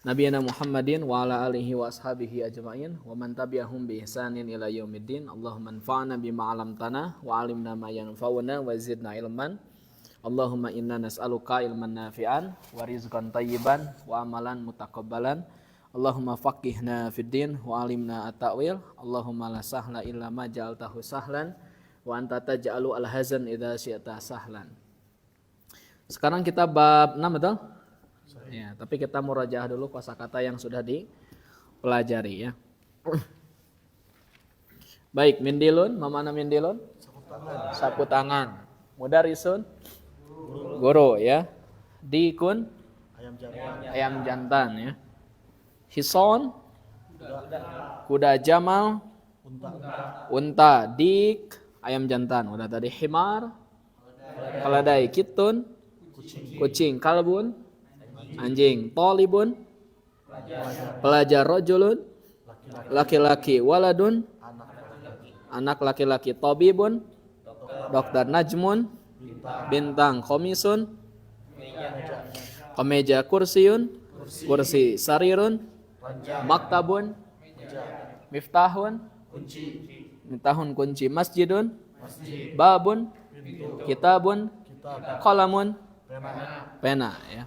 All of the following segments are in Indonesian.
nabiyana Muhammadin wa ala alihi wa ashabihi ajma'in wa man tabi'ahum bi ihsanin ila yaumiddin. Allahumma anfa'na bima 'allamtana wa 'allimna ma yanfa'una wa zidna ilman. Allahumma inna nas'aluka ilman nafi'an wa rizqan thayyiban wa amalan mutaqabbalan. Allahumma faqihna fid din wa 'allimna at-ta'wil. Allahumma la sahla illa ma ja'altahu sahlan wa anta taj'alu al-hazan idza syi'ta sahlan. Sekarang kita bab 6 betul? Ya, tapi kita murajaah dulu kosakata yang sudah dipelajari ya. Baik, mindilun, mana mindilun? Sapu tangan. Mudarisun? Guru ya. Dikun? Ayam jantan ya. Hison? Kuda jamal? Unta. Dik? Ayam jantan. Udah tadi. Himar? Keledai. Kitun? Kucing. Kalbun? Anjing. Tolibun? Pelajar. Rojulun? Laki-laki. Waladun? Anak laki-laki. Tobibun? Dokter. Najmun? Bintang. Komisun? Kemeja. Kursiun? Kursi. Sarirun? Maktabun? Miftahun? Miftahun kunci. Masjidun? Babun? Kitabun? Qalamun? Pena ya.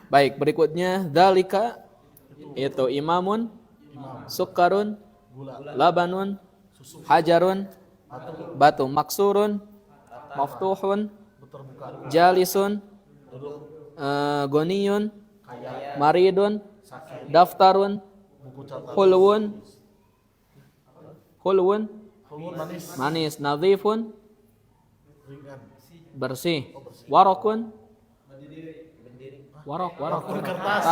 Baik, berikutnya dzalika itu imamun, sukarun, labanun, hajarun, batu, maksurun, maftuhun, jalisun, goniyun, maridun, daftarun, hulwun, manis, nadhifun, bersih, warokun, warok kertas,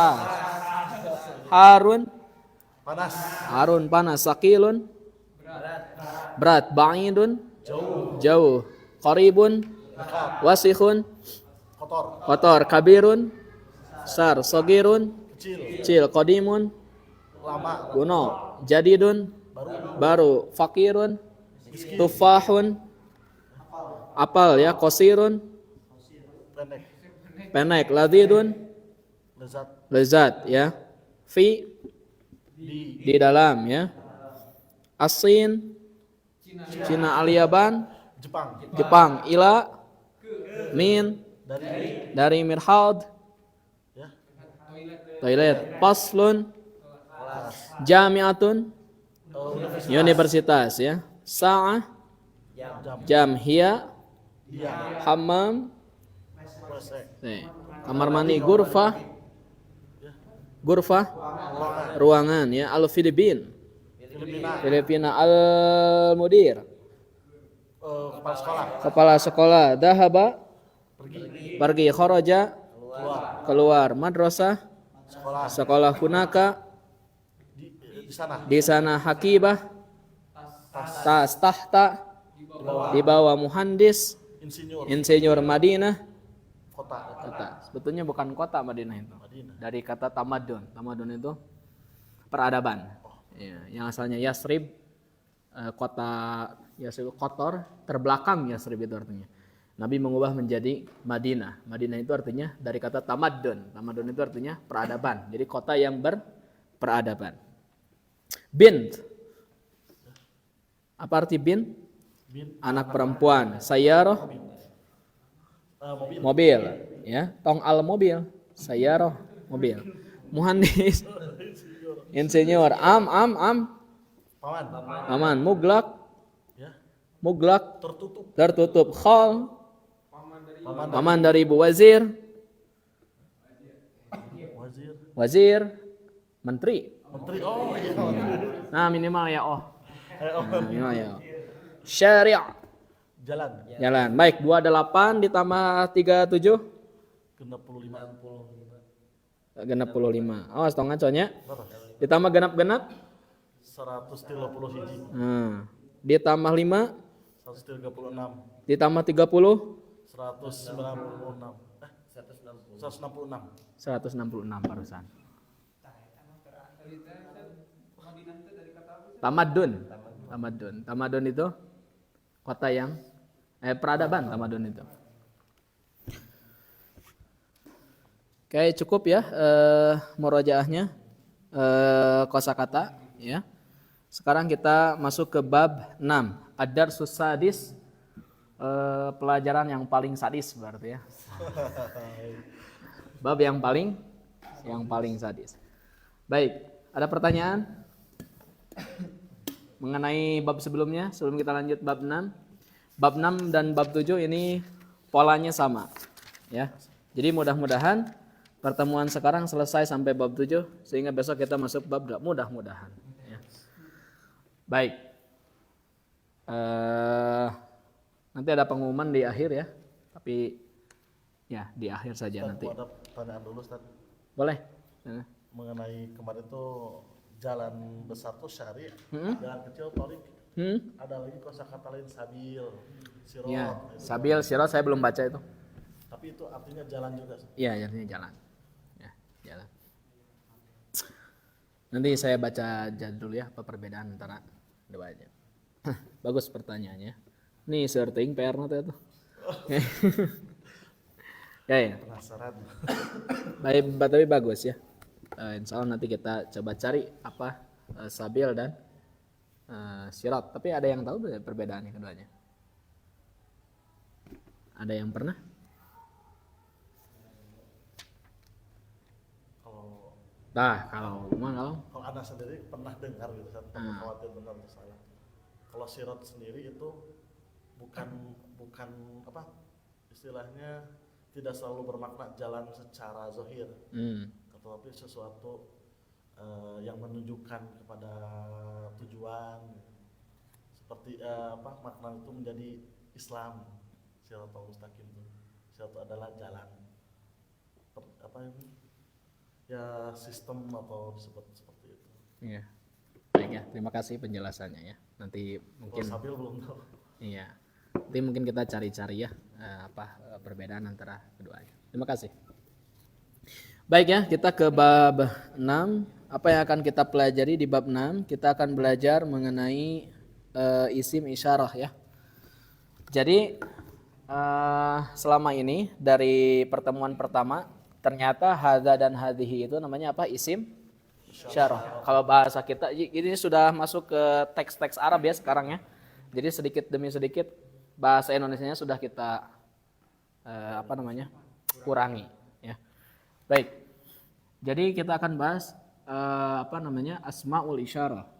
harun panas, sakilun berat, ba'idun jauh, qaribun wasikhun kotor, kabirun besar, sogirun kecil, qadimun kuno, jadidun baru, fakirun tufahun apal ya, qasirun pendek, ladidun lezat ya, fi di dalam ya, asin Cina, al-Yaban Jepang, ila min dari mirhad toilet, paslun jami'atun universitas ya, sa'ah jam, hiya hammam kamar mandi, gurfah ruangan ya, Filipina, al-mudir kepala sekolah, dahaba pergi, kharaja keluar, madrasah sekolah, hunaka di sana, hakibah tas, tahta di bawah, muhandis insinyur, Madinah kota. Sebetulnya bukan kota Madinah itu. Dari kata tamadun. Tamadun itu peradaban. Ya, yang asalnya Yasrib, kota Yasrib kotor, terbelakang Yasrib itu artinya. Nabi mengubah menjadi Madinah. Madinah itu artinya dari kata tamadun. Tamadun itu artinya peradaban. Jadi kota yang berperadaban. Bint. Apa arti bint? Anak perempuan. Sayyarah mobil ya, tong al mobil, sayyarah mobil, muhandis insinyur, paman, muglak tertutup, khal paman dari ibu, wazir menteri nah minimal ya syari' jalan. Baik, 28 ditambah 37 genap 55. Awas tong ngaconya. Ditambah genap 130 hiji. Ditambah 5 136. ditambah 30 166 barusan. Tamadun itu kota yang peradaban, tamadun itu. Oke, cukup ya murojaahnya kosakata ya. Sekarang kita masuk ke bab 6. Ad-darsus sadis, pelajaran yang paling sadis berarti ya. Bab yang paling sadis. Baik, ada pertanyaan mengenai bab sebelumnya sebelum kita lanjut bab 6? Bab 6 dan bab 7 ini polanya sama ya. Jadi mudah-mudahan pertemuan sekarang selesai sampai bab 7 sehingga besok kita masuk bab 8 mudah-mudahan ya. Baik. Nanti ada pengumuman di akhir ya. Tapi ya di akhir saja Ustaz, nanti. ada pertanyaan dulu Ustaz. Boleh? Mengenai kemarin tuh jalan besar tuh syari, jalan kecil torik. Ada lagi kosakata lain sabil, sirot. Ya, gitu. sabil sirot saya belum baca itu. Tapi itu artinya jalan juga. Iya, artinya jalan. Ya, jalan. Nanti saya baca dulu ya apa perbedaan antara keduanya. Bagus pertanyaannya. Nih searching PR nanti itu. Ya. Penasaran. Baik, tapi bagus ya. Insya Allah nanti kita coba cari apa sabil dan sirat. Tapi ada yang tahu perbedaannya keduanya? Ada yang pernah? Kalau Anda sendiri pernah dengar gitu Ustaz, khawatir benar atau salah. Kalau sirot sendiri itu bukan apa istilahnya, tidak selalu bermakna jalan secara zahir, tetapi sesuatu yang menunjukkan kepada tujuan, seperti makna itu menjadi Islam. Siratal mustaqim itu sirat adalah jalan ya, sistem atau seperti itu. Iya. Baik ya, terima kasih penjelasannya ya. Nanti mungkin Sabil belum tahu. Iya. Nanti mungkin kita cari-cari ya perbedaan antara keduanya. Terima kasih. Baik ya, kita ke bab 6. Apa yang akan kita pelajari di bab 6? Kita akan belajar mengenai isim isyarah ya. Jadi selama ini dari pertemuan pertama ternyata hadza dan hadhihi itu namanya apa? Isim isyarah. Kalau bahasa kita ini sudah masuk ke teks-teks Arab ya sekarang ya. Jadi sedikit demi sedikit bahasa Indonesianya sudah kita kurangi ya. Baik. Jadi kita akan bahas asmaul isyarah.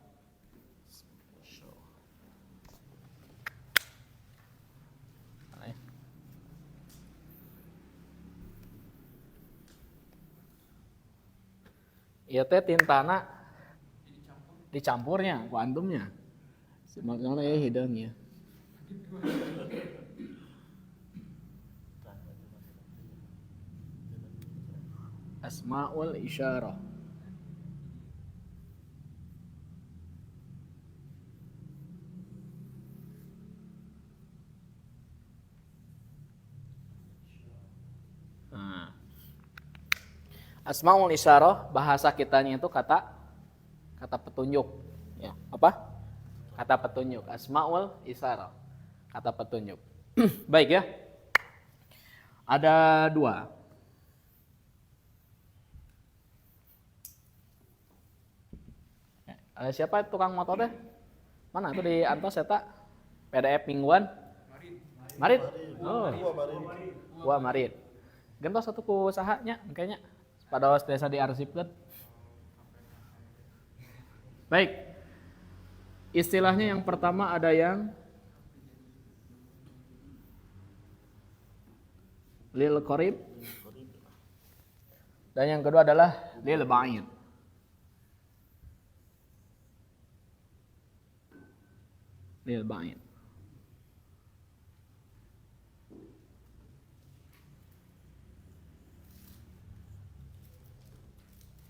Iya teh tintana dicampurnya ku antumnya. Makanya ya hidung ya. Asmaul isyarah. Asmaul isyarah bahasa kitanya itu kata petunjuk ya. Apa? Kata petunjuk. Asmaul isyarah. Kata petunjuk. Baik ya. Ada dua. Siapa tukang motor teh? Mana itu di Antos eta? PDF mingguan? Marit. Oh. Wah, Marit. Gentos satu ku sahanya kayaknya. Pada desa diarsipkeun. Baik. Istilahnya yang pertama ada yang lil qarib dan yang kedua adalah lil ba'id. Lil ba'id.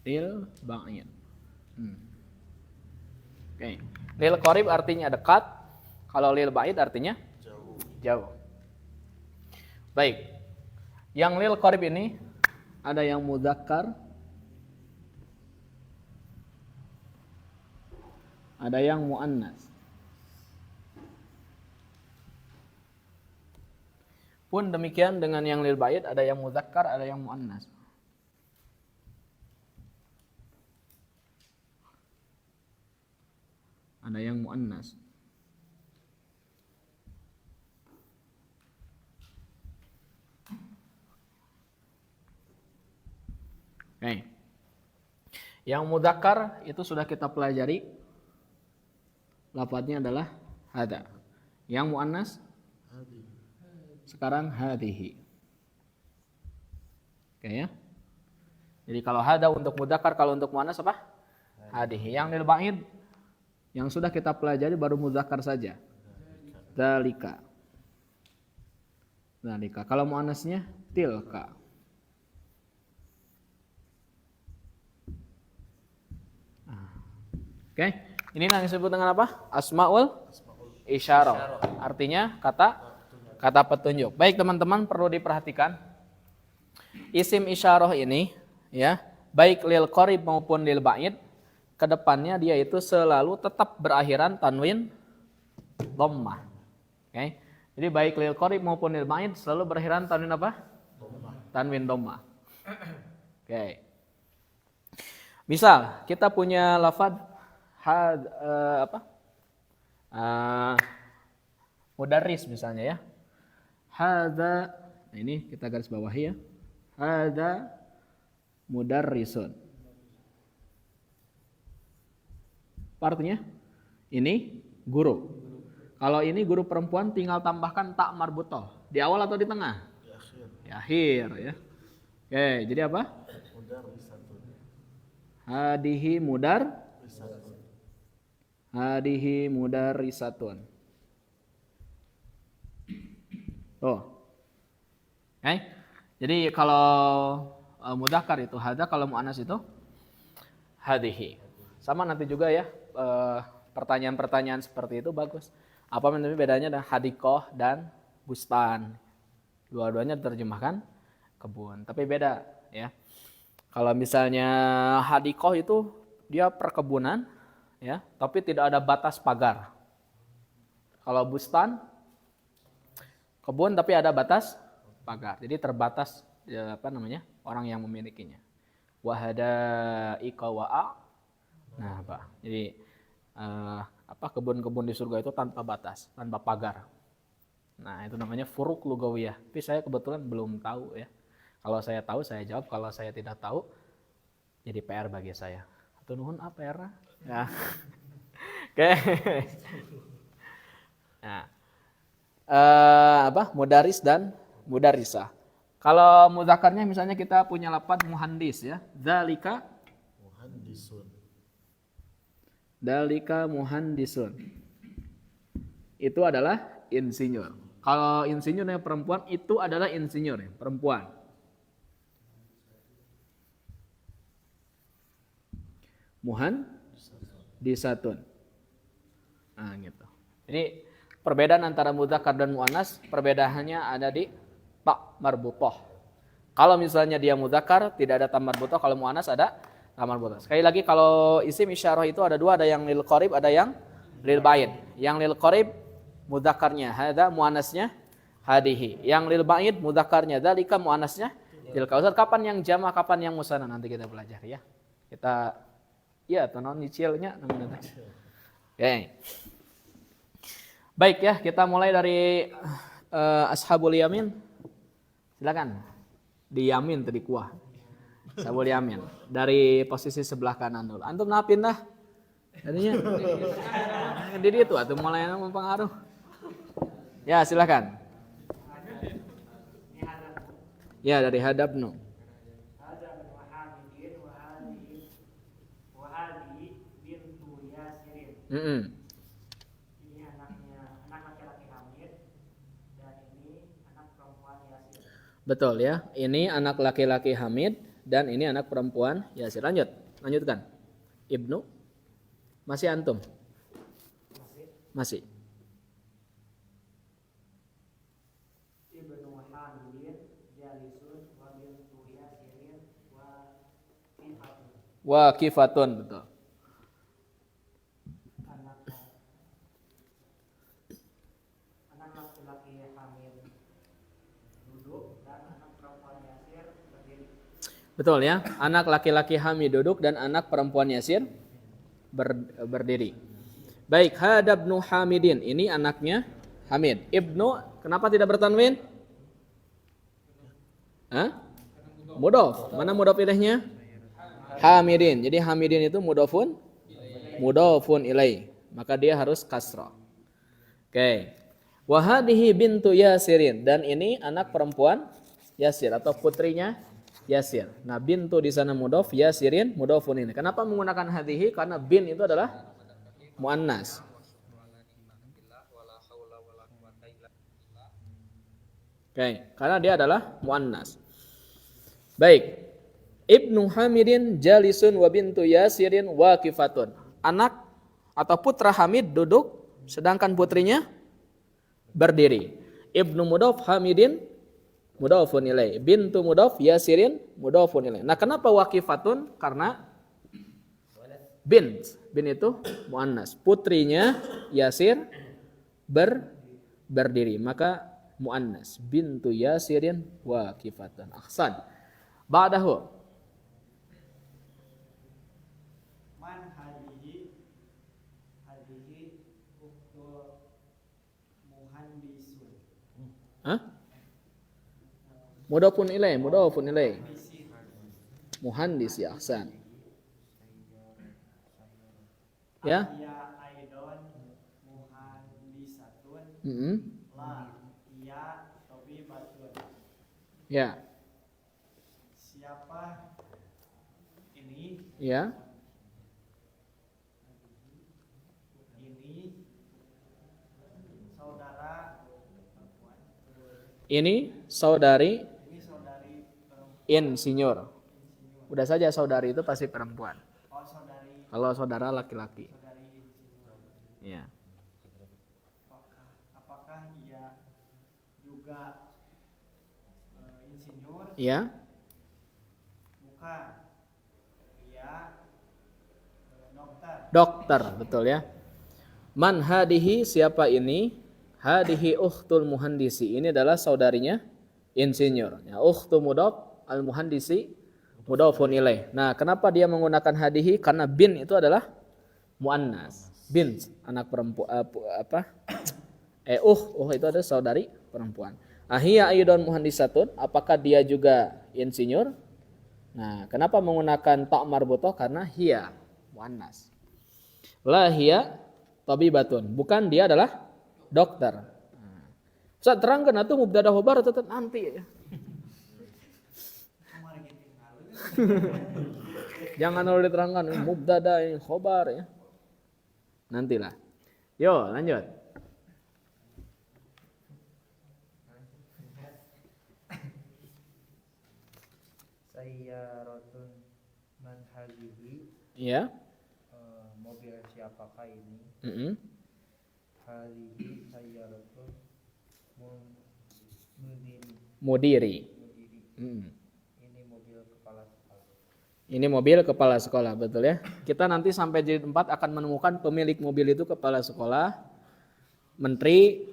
Lil ba'id. Oke. Lil qarib artinya dekat. Kalau lil ba'id artinya jauh. Baik. Yang lil qarib ini ada yang mudzakkar, ada yang muannas. Pun demikian dengan yang lil ba'id ada yang mudzakkar, ada yang muannas. ada yang muannas. Oke. Yang mudzakkar itu sudah kita pelajari. Lafadznya adalah hada. Yang muannas sekarang hadhihi. Oke ya. Jadi kalau hada untuk mudzakkar, kalau untuk muannas apa? Hadhihi. Yang lil ba'id yang sudah kita pelajari baru mudzakkar saja. Dzalika. Dzalika. Kalau muannasnya tilka. Oke, ini yang disebut dengan apa? Asmaul isyarah. Artinya kata petunjuk. Baik teman-teman, perlu diperhatikan. Isim isyarah ini ya, baik lil qarib maupun lil ba'id, kedepannya dia itu selalu tetap berakhiran tanwin dhammah. Oke. Jadi baik lil qarib maupun lil ba'id selalu berakhiran tanwin apa? Tanwin dhammah. Oke. Misal kita punya lafadz mudarris misalnya ya. Hadza, nah ini kita garis bawahi ya. Hadza mudarrisun. Artinya ini guru. Kalau ini guru perempuan tinggal tambahkan tak marbutah. Di awal atau di tengah? Di akhir ya. Oke, jadi apa? Hadihi Hadihi mudarrisatun. Oh. Oke. Jadi kalau mudzakkar itu hada, kalau muannas itu hadihi. Sama nanti juga ya pertanyaan-pertanyaan seperti itu bagus. Apa namanya bedanya dengan hadikoh dan bustan? Dua-duanya diterjemahkan kebun, tapi beda ya. Kalau misalnya hadikoh itu dia perkebunan ya, tapi tidak ada batas pagar. Kalau bustan kebun tapi ada batas pagar. Jadi terbatas ya, orang yang memilikinya. Wahadaika wa'a. Nah, Pak. Jadi kebun-kebun di surga itu tanpa batas, tanpa pagar. Nah, itu namanya furuk lugawiyah. Tapi saya kebetulan belum tahu ya. Kalau saya tahu saya jawab, kalau saya tidak tahu jadi PR bagi saya. Atau nuhun apa PR? Ya. Oke. Nah. Mudaris dan mudarisah. Kalau mudzakarnya misalnya kita punya lafaz muhandis ya. Dzalika muhandisun. Dzalika muhandisun. Itu adalah insinyur. Kalau insinyur yang perempuan itu adalah insinyur yang perempuan. Muhandisatun. Nah, gitu. Ini perbedaan antara mudzakkar dan muannas, perbedaannya ada di ta marbutah. Kalau misalnya dia mudzakkar tidak ada ta marbutah, kalau muannas ada ta marbutah. Sekali lagi kalau isim isyarah itu ada dua, ada yang lil qarib, ada yang lil ba'id. Yang lil qarib mudzakarnya hadza, muannasnya hadihi. Yang lil ba'id mudzakarnya dzalika, muannasnya tilka. Ustaz, kapan yang jama', kapan yang musanna nanti kita pelajari ya. Kita ya tonon nyicilnya namanya. Oke. Baik ya, kita mulai dari ashabul yamin. Silakan. Di yamin tadi kuah. Ashabul yamin. Dari posisi sebelah kanan dulu. Antum nah pindah. Tadinya di itu atau mulai mempengaruh. Ya, silakan. Ya, dari hadabnu. Ini anaknya, anak laki-laki Hamid dan ini anak perempuan Yasir. Betul ya, ini anak laki-laki Hamid dan ini anak perempuan Yasir. Lanjutkan. Ibnu, masih antum? Masih. Ibnu Hamid jalisun wa bintu Yasirin wa kifatun, betul. Betul ya, anak laki-laki Hamid duduk dan anak perempuan Yasir berdiri. Baik, hada ibnu Hamidin. Ini anaknya Hamid. Ibnu kenapa tidak bertanwin? Hah? Mudhof. Mana mudhof ilaihnya? Hamidin. Jadi Hamidin itu mudhofun ilaih. Maka dia harus kasrah. Oke. Wa hadhihi bintu Yasirin, dan ini anak perempuan Yasir atau putrinya Yasir. Nah, bintu di sana mudhof, Yasirin mudhofun ini. Kenapa menggunakan hadhihi? Karena bin itu adalah muannas. Oke, karena dia adalah muannas. Baik. Ibnu Hamidin jalisun wa bintu Yasirin waqifatun. Anak atau putra Hamid duduk sedangkan putrinya berdiri. Ibnu mudhof Hamidin mudhofun ilaih. Bintu mudhof Yasirin mudhofun ilaih. Nah, kenapa waqifatun? Karena bin itu muannas. Putrinya Yasir berdiri, maka muannas. Bintu Yasirin waqifatun. Ahsan. Ba'dahu. Man hadihi uktul muhandisun. Hah? Mudhofun ilaih. Muhandis, ya, ahsan. Ya? Ya aidon muhandisatun. La iya tabibatun. Ya. Siapa ini? Ya. Ini saudara perempuan. Ini saudari Ini saudari perempuan. insinyur. Udah saja saudari itu pasti perempuan. Oh, saudari Kalau saudara laki-laki. insinyur. Ya. Apakah ia juga insinyur? Ya. Bukan. Ia dokter. Dokter, betul ya. Man hadihi, siapa ini? Hadihi ukhtul muhandisi. Ini adalah saudarinya insinyur. Ya, ukhtu mudhof, al muhandisi mudhofun ilaih. Nah, kenapa dia menggunakan hadihi? Karena bin itu adalah muannas. Bin anak perempuan itu ada saudari perempuan. Ahia aidon muhandisatun, apakah dia juga insinyur? Nah, kenapa menggunakan ta' marbutah? Karena hiya muannas. La hiya tabibatun, bukan dia adalah dokter. Nah, Ustaz terangkan atau mubtada khobar tetap nanti ya. Jangan dulu diterangkan mubtada ini khobar ya. Nantilah. Yo, lanjut. Sayyaratun man halihi, Ya. mobil siapakah ini? Halihi sayyaratun Mudiri. mudiri. Ini mobil kepala sekolah. Ini mobil kepala sekolah, betul ya. Kita nanti sampai jilid 4 akan menemukan pemilik mobil itu kepala sekolah, menteri,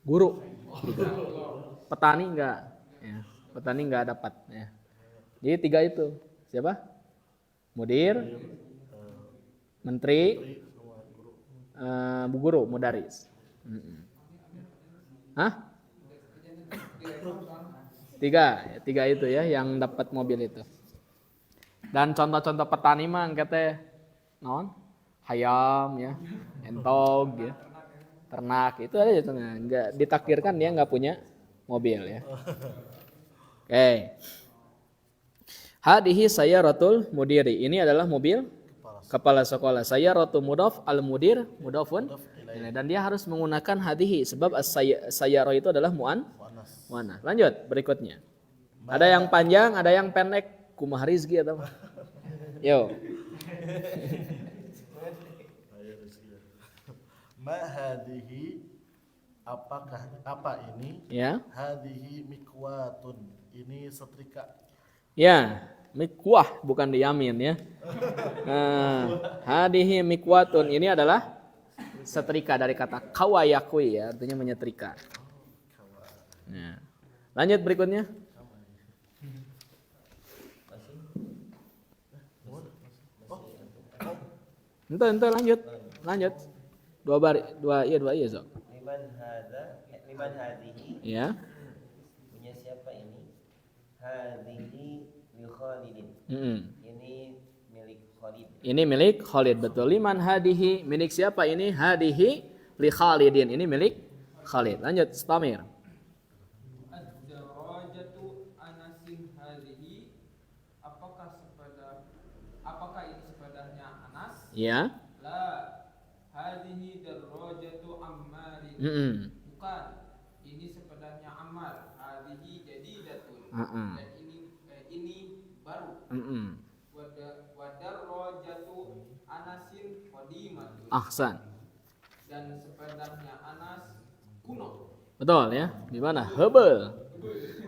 guru. Petani enggak? Ya, petani enggak dapat. Ya. Jadi 3 itu. Siapa? Mudir, menteri, bu guru, mudaris. Hah? 3 itu ya yang dapat mobil itu. Dan contoh-contoh petani mah kata naon? Hayam ya, entog ya. Ternak itu ada aja contohnya. Enggak ditakdirkan dia enggak punya mobil ya. Oke. Hadihi sayyaratul mudiri. Ini adalah mobil kepala sekolah. Sayyaratu mudhaf, al mudir mudhafun. Dan dia harus menggunakan hadihi sebab sayyara itu adalah muannas. Lanjut berikutnya. Ada yang panjang, ada yang pendek. Kumaha rizki atau apa? Yo. Ma hadihi, apakah apa ini? Ya. Hadihi mikwatun, ini setrika. Ya, mikwah bukan diyamin ya. Hadihi mikwatun, ini adalah setrika dari kata kawayakui ya, artinya menyetrika. Nah, lanjut berikutnya. Ente lanjut. Dua iya Zok. Liman hadhihi Ya. punya siapa ini? Hadhihi li Khalidin. Ini milik Khalid. Ini milik Khalid, betul. Liman hadihi, milik siapa ini? Hadihi li Khalidin. Ini milik Khalid. Lanjut, Stamir. Ad-darajatu Anasin hadhihi. Apakah ini sepedanya Anas? Ya. La. Hadhihi darajatu Ammarin. Bukan. Ini sepedanya Ammar. Hadhihi jadidatun. Dan ini baru. Wadarrajatu Anasin qadimatun. Ahsan. Dan sepedanya Anas kuno. Betul ya. Di mana? Hebel.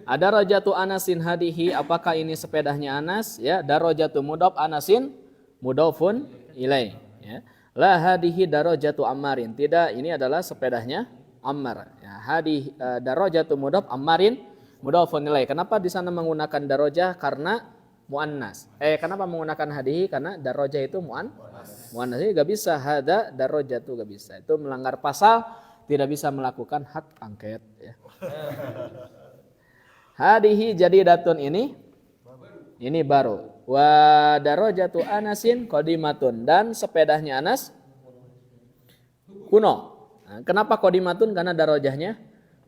Ada rojatu Anasin hadihi. Apakah ini sepedanya Anas? Ya. Darojatu mudhof Anasin mudhofun ilai. Ya. La hadihi darojatu Ammarin. Tidak, ini adalah sepedanya Ammar. Ya. Hadihi darojatu mudhof Ammarin mudhofun ilai. Kenapa di sana menggunakan darojah? Karena muannas. Kenapa menggunakan hadihi? Karena darojah itu muannas. Ini gak bisa. Hada darojatu gak bisa. Itu melanggar pasal. Tidak bisa melakukan hak angket. Ya. Hadihi jadidatun ini baru. Wa darajatu Anasin qadimatun, dan sepedanya Anas kuno. Nah, kenapa qadimatun? Karena darajahnya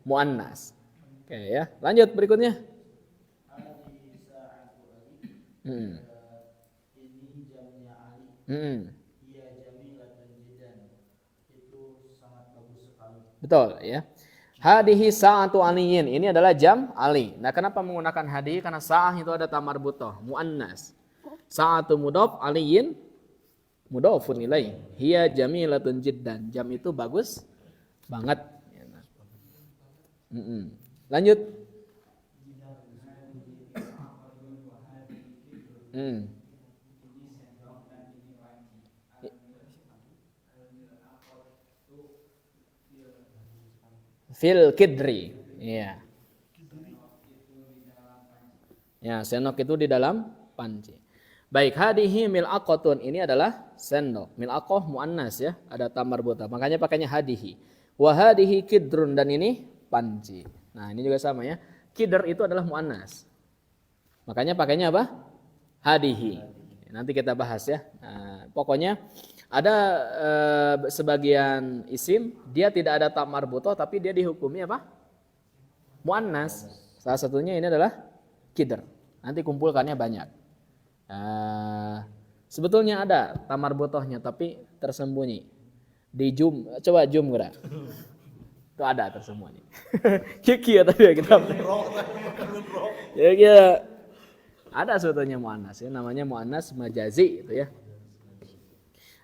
muannas. Oke ya. Lanjut berikutnya. Ini jamnya Ali. Iya jamilatun jiddan. Itu sangat bagus sekali. Betul ya. Hadihi sa'atu aliyin. Ini adalah jam Ali. Nah, kenapa menggunakan hadihi? Karena sa'ah itu ada tamar butoh, muannas. Sa'atu mudhof aliyin mudhofun ilaih. Hiya jamilatun jiddan. Jam itu bagus banget. Lanjut. Fil kidri. Iya. Ya, senok itu di dalam panci. Baik, hadihi mil'aqatun. Ini adalah sendok. Mil'aqah muannas ya, ada tamar buta. Makanya pakainya hadihi. Wa hadihi kidrun, dan ini panci. Nah, ini juga sama ya. Kidr itu adalah muannas. Makanya pakainya apa? Hadihi. Nanti kita bahas ya. Nah, pokoknya ada sebagian isim dia tidak ada ta marbutoh tapi dia dihukumi apa? Muannas. Salah satunya ini adalah kidr. Nanti kumpulkannya banyak. Sebetulnya ada ta marbutohnya tapi tersembunyi. Di coba jum gerak. Itu ada tersembunyi. Kiki ya tadi ya kita. Ya. Ada sebetulnya muannas ya, namanya muannas majazi itu ya.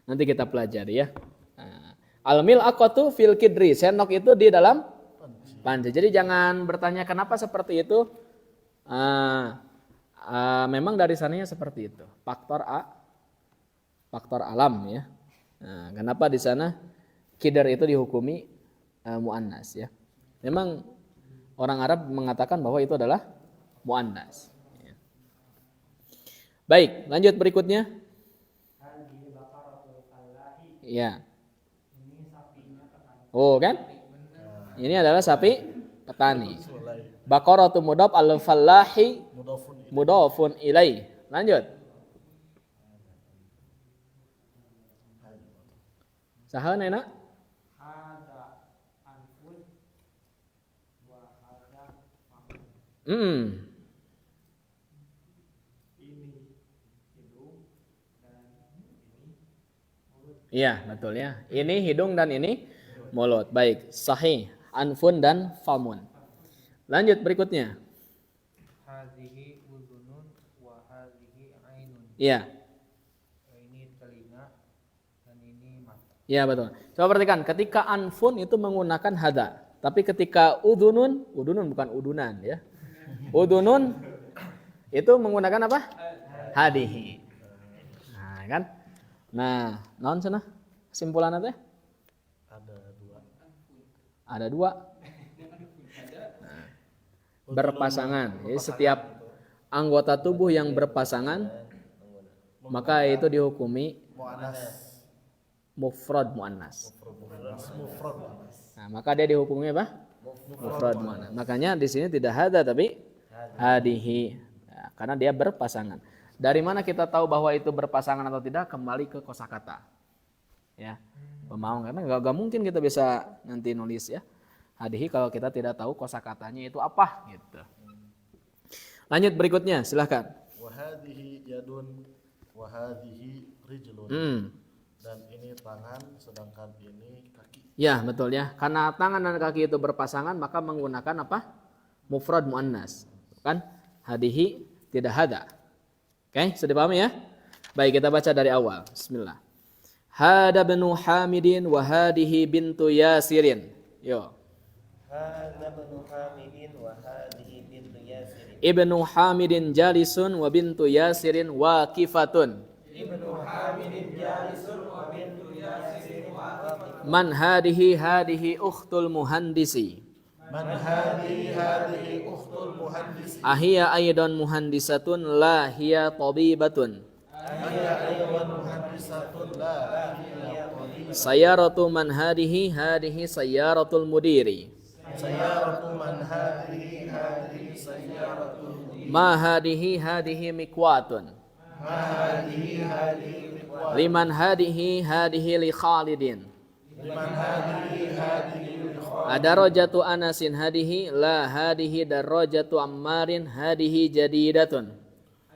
Nanti kita pelajari ya. Al-mil aqatu fil kidri, senok itu di dalam panci. Jadi jangan bertanya kenapa seperti itu. Memang dari sananya seperti itu. Faktor alam ya. Kenapa di sana kidr itu dihukumi muannas ya. Memang orang Arab mengatakan bahwa itu adalah muannas. Ya. Baik, lanjut berikutnya. Ya. Oh kan? Ini adalah sapi petani. Baqaratu mudhaf al-fallahi mudhafun ilai. Lanjut. Saha enak? Hada anfun wa hada mahmud. Ini hidung dan ini mulut. Iya, betul ya. Ini hidung dan ini mulut. Baik, sahih. Anfun dan famun. Lanjut berikutnya. Hadhihi udhunun wa hadhihi ainun. Iya. Ini telinga dan ini mata. Iya, betul. Coba perhatikan, ketika anfun itu menggunakan hada. Tapi ketika udunun bukan udunan ya. Udunun itu menggunakan apa? Hadihi. Nah, kan? Nah, naon cenah? Kesimpulanna teh? Ada dua. Nah, berpasangan. Jadi setiap anggota tubuh yang berpasangan maka itu dihukumi mufrad muannas. Mufrad. Nah, maka dia dihukumi apa? Mufrad muannas. Makanya di sini tidak hada tapi hadihi. Ya, karena dia berpasangan. Dari mana kita tahu bahwa itu berpasangan atau tidak? Kembali ke kosakata. Ya. Pemaham, karena gak mungkin kita bisa nanti nulis ya. Hadihi kalau kita tidak tahu kosakatanya itu apa gitu. Lanjut berikutnya, silahkan. Wahadihi yadun, wahadihi rijlun. Dan ini tangan, sedangkan ini kaki. Ya betul ya. Karena tangan dan kaki itu berpasangan maka menggunakan apa? Mufrad muannas. Kan? Hadihi tidak hada. Oke, sudah paham ya? Baik, kita baca dari awal. Bismillah. Hada bnu Hamidin wa hadihi bintu Yasirin. Yo. Hadza ibnu Hamidin wa hadhihi bintu Yasirin. Ibnu Hamidin jalisun wa bintu Yasirin waqifatun. Ibnu Hamidin jalisun wa bintu Yasirin waqifatun. Man hadihi ukhtul muhandisi. Man hadihi ukhtul muhandis. Ahiya aidan muhandisatun la hiya tabibatun. Hiya aywan muhandisatun la hiya tabib. Sayyaratu man hadihi sayyaratul mudiri. Sayyaratu man hadihi sayyaratul mudiri. Ma hadihi mikwatun. Ma hadihi miqwat. Liman hadihi li Khalidin. Liman hadihi li Khalid. Adarajatu Anasin hadihi la hadihi darajatu Ammarin hadihi jadidatun.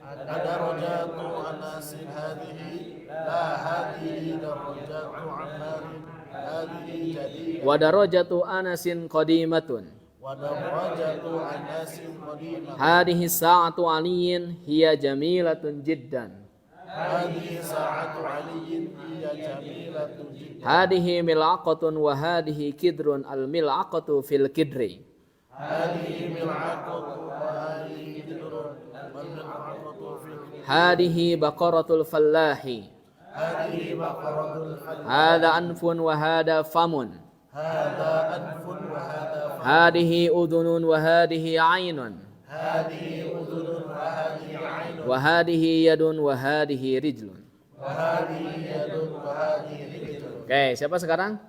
Adarajatu Anasin hadihi la hadihi darajatu Ammarin hadihi jadidatun. Wa darajatu Anasin qadimatun. Wa darajatu Anasin qadimah. Hadihi sa'atu Aliyin hiya jamilatun jiddan. Hadihi sa'atu Aliyin hiya jamilatun jiddan. Hadihi mil'aqatun wa hadihi kidrun al mil'aqatu fil kidri. Hadihi mil'aqatu wa hadihi kidrun wal mil'aqatu fil kidri. Hadihi baqaratul fallahi. Hadihi baqaratul falah. Hada anfun wa hada famun. Hada anfun wa hada fahm. Hadihi udhunun wa hadihi ainun. Hadihi udhunun wa hadihi ainun. Wa hadihi yadun wa hadihi rijlun. Wa hadihi yadun wa hadihi rijlun. Oke, siapa sekarang?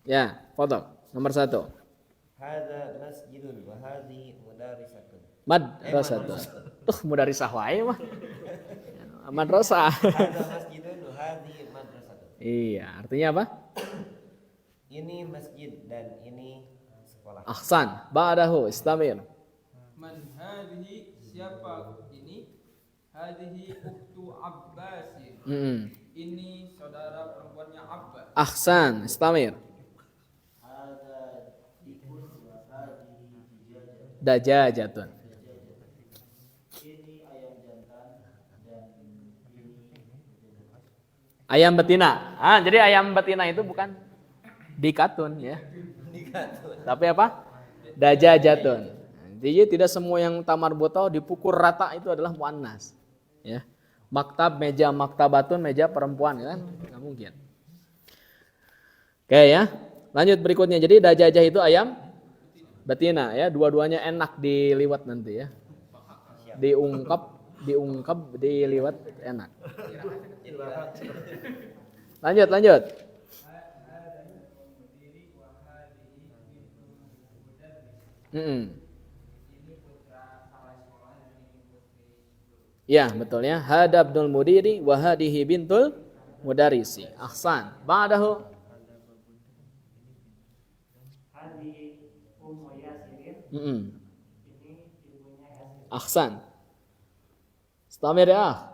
Ya, foto nomor 1. Hadza masjidun wa hadhihi mudarisatun. Madrasatun. Mudarisah wae mah. Madrasah. Hadza masjidun wa hadhihi madrasatun. Iya, artinya apa? Ini masjid dan ini sekolah. Ahsan. Ba'dahu istamir. Man hadihi, siapa ini? Hadihi ukhtu Abbasin. Ini saudara perempuannya Abbas. Ahsan, istamir. Dajajatun. Ayam betina. Jadi ayam betina itu bukan dikatun ya. Tapi apa? Dajajatun. Jadi tidak semua yang tamar botol dipukul rata itu adalah muannas. Ya. Maktab, meja maktabatun, meja perempuan kan? Nggak mungkin. Oke ya. Lanjut berikutnya. Jadi dajajah itu ayam betina ya. Dua-duanya enak diliwat nanti ya. Diungkap, diliwat enak. Lanjut. Ya, betul ya. Hada Abdul Mudiri wa hadihi bintul mudarisi. Ahsan. Ba'dahu. Hadihi Ummu Yasirin. Ini ibunya Yasir. Ahsan. Istamir ya.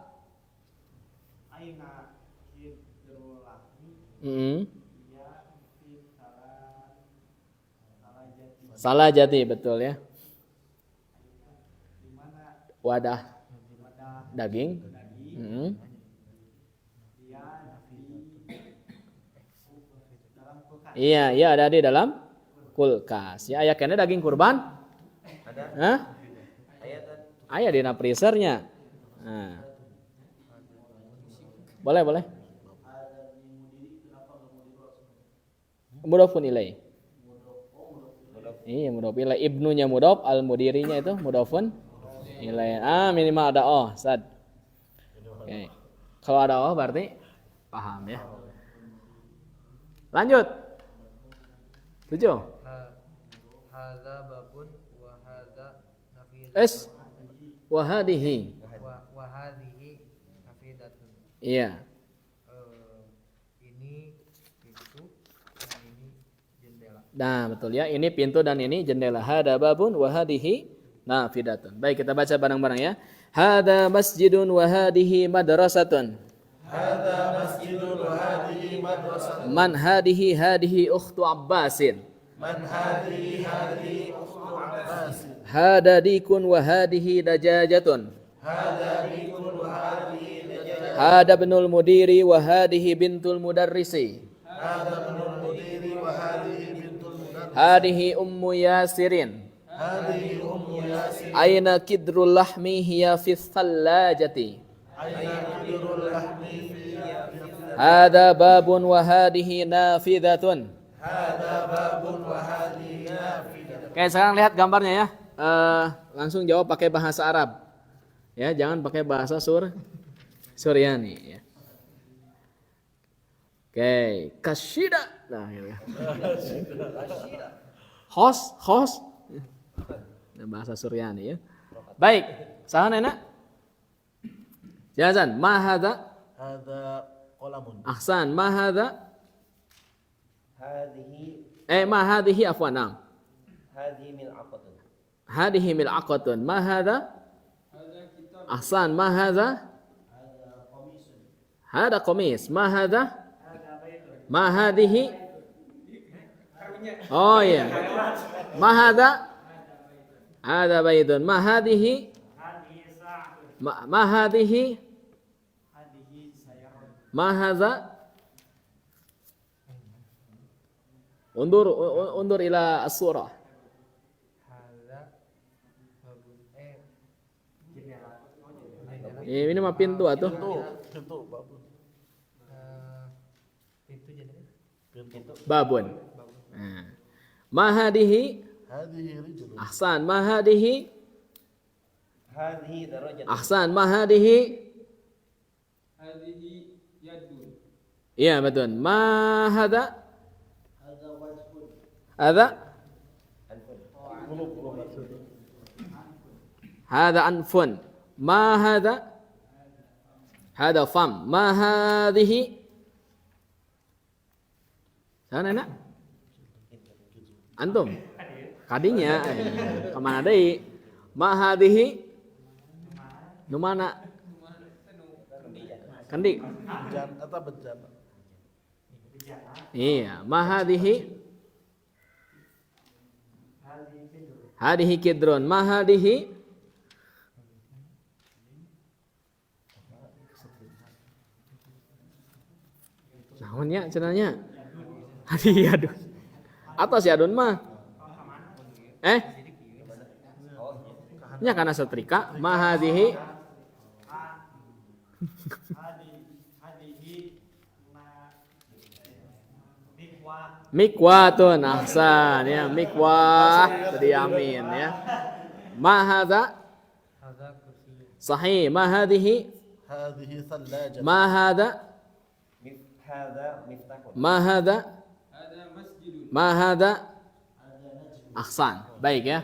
Aina hidrolahi. Ya fi Salah jati betul ya. di mana Wadah wadah daging. dia di dalam kulkas. Iya, ada di dalam kulkas. Ya, ayaknya daging kurban? Ada Hah? ayat kan? Ayah di freezernya. Nah. Boleh. Mudhofun ilaih. Iya, mudhof ilaih. Ibnunya mudhof, al-mudirinya itu mudhofun ilaih. Minimal ada oh, sad. Oke. Kalau ada oh berarti Paham ya? Lanjut. 7. Hadza babun wa hadza nafidatun. Wa hadhihi. Wa hadhihi nafidatun. Iya. Ini pintu dan ini jendela. Nah, betul ya. Ini pintu dan ini jendela. Hada babun wa hadhihi nafidatun. Baik, kita baca bareng-bareng ya. Hada masjidun wa hadhihi madrasatun. Hada masjidun wa hadhihi madrasatun. Man hadhihi ukhtu Abbasin. Man hadhihi ukhtu Abbas. Hada dikun wa hadhihi dajajatun. Hada bikun wa hadhihi najah. Hada ibnul mudiri wa hadhihi bintul mudarrisi. Hada ibnul mudiri wa hadhihi bintul mudarris. Hadhihi ummu Yasirin. Hadhihi ummu Yasin. Aina kidrul lahmi hiya fi thallajati. Aina kidrul lahmi fi Hada babun wa hadhihi nafidatun. hada babun wa hadhihi nafidah. Oke, sekarang lihat gambarnya ya. Langsung jawab pakai bahasa Arab. Ya, jangan pakai bahasa Suryani ya. Oke, kasyida. Nah, gitu. Host. Nah, bahasa Suryani ya. Baik, sahan enak? Jazan, ma hadza? Hada qalamun. Ahsan, ma hadza? Hadhihi Ma hadhihi afwan. Naam. hadhihi mil'aqatun. Hadhihi mil'aqatun. Ma hadza? Hadza kitab. Ahsan, ma hadza? Hada qamis. Ma hadza? Ma hadhihi? Oh iya. Ma hadza? Hada baitun. Ma hadhihi? Ma hadhihi? Ma hadza? Undur ila as-surah. Hadza babun jendela. Ini mah pintu atuh. Pintu babun. Pintu jendela. Pintu. Babun. Nah. Ma hadhihi? Hadhihi rijlun. Ahsan. Ma hadhihi? Hadhihi darajatun. Ahsan. Ma hadhihi? Hadhihi yadun. Iya betul. Ma hadza? Hadza? Hadza anfun. Ma hadza? Hadza fam. Ma hadhihi? Sana enak? Antum? Kadinya. Kemana deui? Ma hadhihi? Nu mana? Kandi. Bejan atau bejana. Iya, ma hadhihi? Hadhihi kidrun. Ma hadhihi? Naon ya cenanya? Hadihi adun. Atas ya adun mah. Nya kana setrika. Ma hadhihi? Mikwatun. Ahsan ya, mikwah tadi amin ya. Ma hadza? Hadza kursi. Sahih. Ma hadhihi? Hadhihi thallajatun. Ma hadza? Hadza miftahun. Ma hadza? Hadza masjidun. Ma hadza? Ahsan. Baik ya.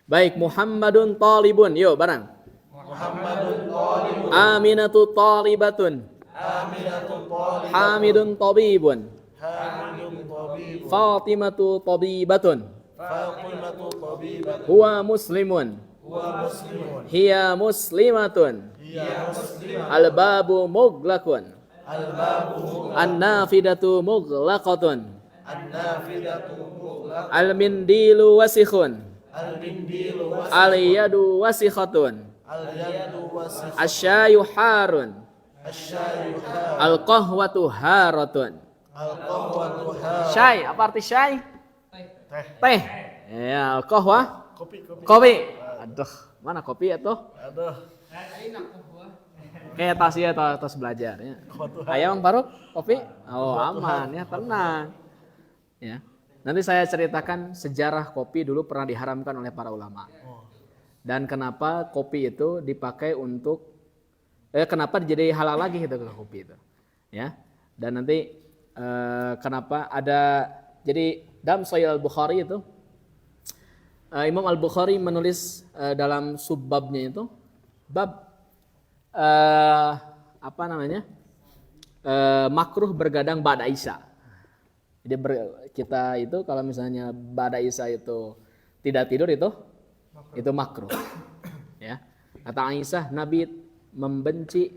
Baik, Muhammadun talibun. Yuk bareng. Muhammadun talibun. Aminatu talibatun. Aminatu talibun. Hamidun tabibun. Hamidun tabibun. Fatimatu tabibatun. Fatimatu tabibatun. Huwa muslimun. Huwa muslimun. Hiya muslimatun. Hiya muslimah. Al-babu muglaqun. Al-babu An-nafidatu muglaqatun. an-nafidatu mughlaq. Al-mindilu wasikhun. Al-mindilu Al-yadu wasikhatun. al-yadu wasif. Asyayu harun. Asyayu ha. Al-qahwatu haratun. Al-qahwatu ha. Syai, apa arti syai? Teh. Teh. Ya, al-qahwa. Kopi. Kopi. Aduh, mana kopi atuh? Aduh. Kayak tas ya, tas belajar ya. Ayo Bang Faruk, kopi? Oh, aman ya, tenang. Ya. Nanti saya ceritakan sejarah kopi dulu pernah diharamkan oleh para ulama. Dan kenapa kopi itu dipakai untuk kenapa jadi halal lagi gitu kopi itu. Ya. Dan nanti kenapa ada, jadi dalam Sahih Al-Bukhari itu Imam Al-Bukhari menulis dalam subbabnya itu bab makruh bergadang ba'da Isya. Jadi kita itu kalau misalnya ba'da Isya itu tidak tidur itu makruh. Ya. Kata Aisyah, Nabi membenci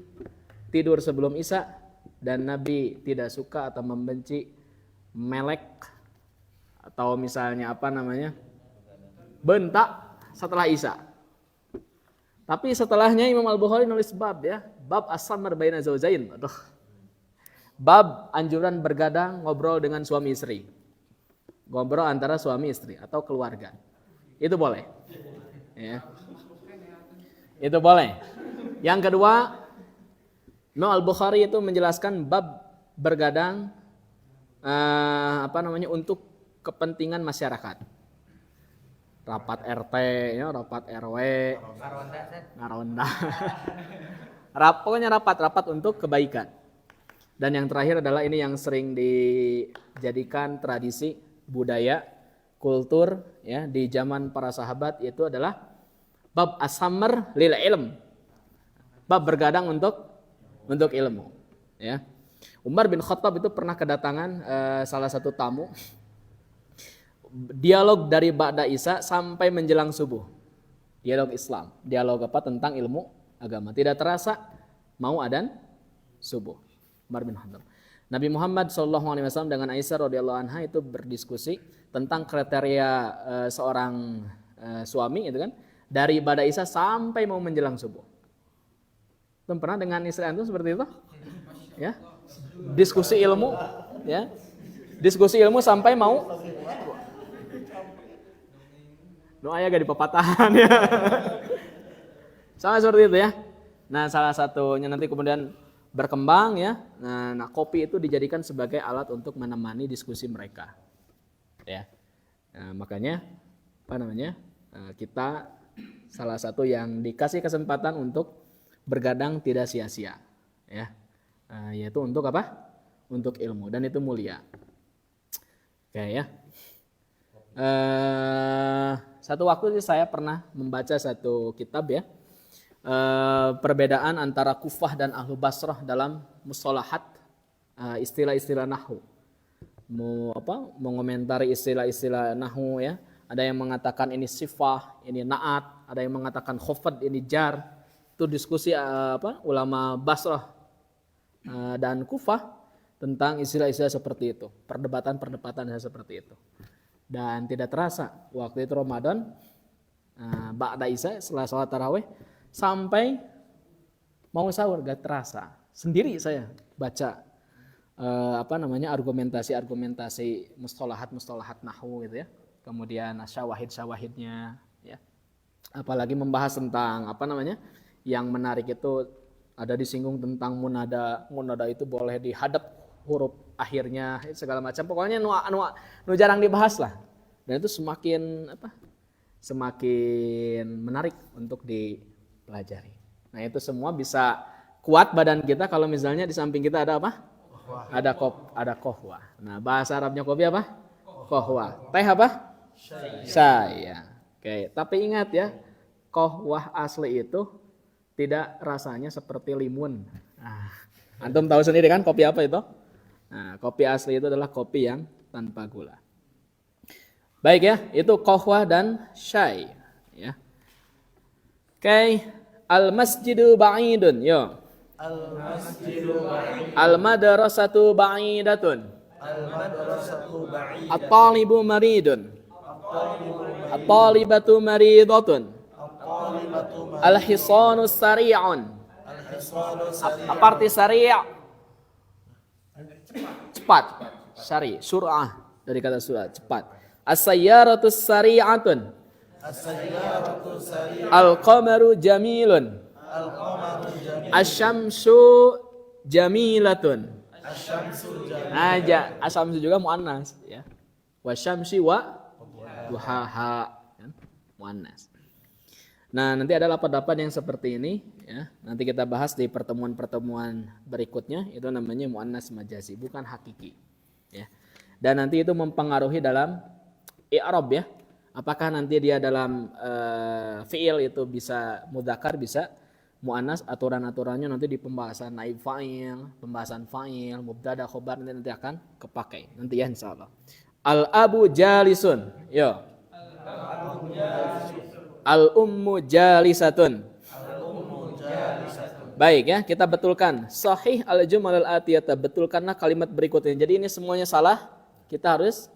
tidur sebelum Isya dan Nabi tidak suka atau membenci melek atau misalnya bentak setelah Isya. Tapi setelahnya Imam Al-Bukhari nulis bab ya, bab as-samar baina zaujain. Aduh. Bab anjuran bergadang ngobrol dengan suami istri. Ngobrol antara suami istri atau keluarga. Itu boleh. Ya. Itu boleh. Yang kedua, Imam Al-Bukhari itu menjelaskan bab bergadang untuk kepentingan masyarakat. Rapat RT, ya, rapat RW, ngaronda. Pokoknya rapat untuk kebaikan. Dan yang terakhir adalah ini yang sering dijadikan tradisi, budaya, kultur ya di zaman para sahabat, yaitu adalah bab as-samar lil ilm. Bab bergadang untuk ilmu, ya. Umar bin Khattab itu pernah kedatangan salah satu tamu. Dialog dari ba'da Isya sampai menjelang subuh. Dialog Islam, dialog tentang ilmu agama. Tidak terasa mau adzan subuh. Umar bin Khattab. Nabi Muhammad SAW dengan Aisyah radhiyallahu anha itu berdiskusi tentang kriteria seorang suami itu kan, dari ba'da Isya sampai mau menjelang subuh. Belum pernah dengan istri antum seperti itu? Ya. Diskusi ilmu, ya. Diskusi ilmu sampai mau doa ya gak di pepatahan ya. Sama seperti itu ya. Nah, salah satunya nanti kemudian berkembang ya. Nah, kopi itu dijadikan sebagai alat untuk menemani diskusi mereka. Ya. Nah, makanya kita salah satu yang dikasih kesempatan untuk bergadang tidak sia-sia, ya, yaitu untuk apa? Untuk ilmu, dan itu mulia. Oke ya. Satu waktu saya pernah membaca satu kitab ya, perbedaan antara Kufah dan Ahlu Basrah dalam mustalahat istilah-istilah nahwu. Mengomentari istilah-istilah nahwu ya. Ada yang mengatakan ini sifah, ini naat, ada yang mengatakan khofad, ini jar. Itu diskusi ulama Basrah dan Kufah tentang istilah-istilah seperti itu, perdebatan seperti itu. Dan tidak terasa waktu itu Ramadan, ba'da Isya setelah sholat tarawih sampai mau sahur gak terasa. Sendiri saya baca argumentasi mustalahat nahwu gitu ya. Kemudian syawahidnya ya. Apalagi membahas tentang yang menarik itu ada disinggung tentang munada itu boleh dihadap huruf akhirnya segala macam. Pokoknya nu jarang dibahas lah. Dan itu semakin menarik untuk dipelajari. Nah, itu semua bisa kuat badan kita kalau misalnya di samping kita ada apa? Ada kohwa. Nah, bahasa Arabnya kopi apa? Kohwa. Teh apa? Saya. Oke, tapi ingat ya, kohwah asli itu tidak rasanya seperti limun. Nah, antum tahu sendiri kan kopi apa itu? Nah, kopi asli itu adalah kopi yang tanpa gula. Baik ya, itu kohwah dan syai. Ya. Oke, al-masjidu ba'idun. Yo. Al-masjidu ba'id. Al-madrasatu ba'idatun. Al-madrasatu ba'id. At-talibu maridun. At-talibatu maridatun. Al-hisanu sari'un. Apa arti sari'? Cepat. Sari, sur'ah dari kata sur'ah, cepat. As-sayyaratu sari'atun. Al-qamaru jamilun. Asy-syamsu jamilatun. Asy-syamsu juga muannas ya. Wasyamsi wa duhaha muannas. Nah, nanti ada lapan-lapan yang seperti ini Ya, nanti kita bahas di pertemuan-pertemuan berikutnya, itu namanya muannas majazi, bukan hakiki. Ya. Dan nanti itu mempengaruhi dalam i'rab ya. Apakah nanti dia dalam fi'il itu bisa mudzakkar, bisa muannas, aturan-aturannya nanti di pembahasan naib fa'il, pembahasan fa'il, mubtada, khobar nanti akan kepakai. Nanti ya insyaallah. Al-abu jalisun. Yo. Al-ummu jalisatun. Baik ya, kita betulkan. Sahih al-jumal al-atiyata, betulkanlah kalimat berikutnya. Jadi ini semuanya salah, kita harus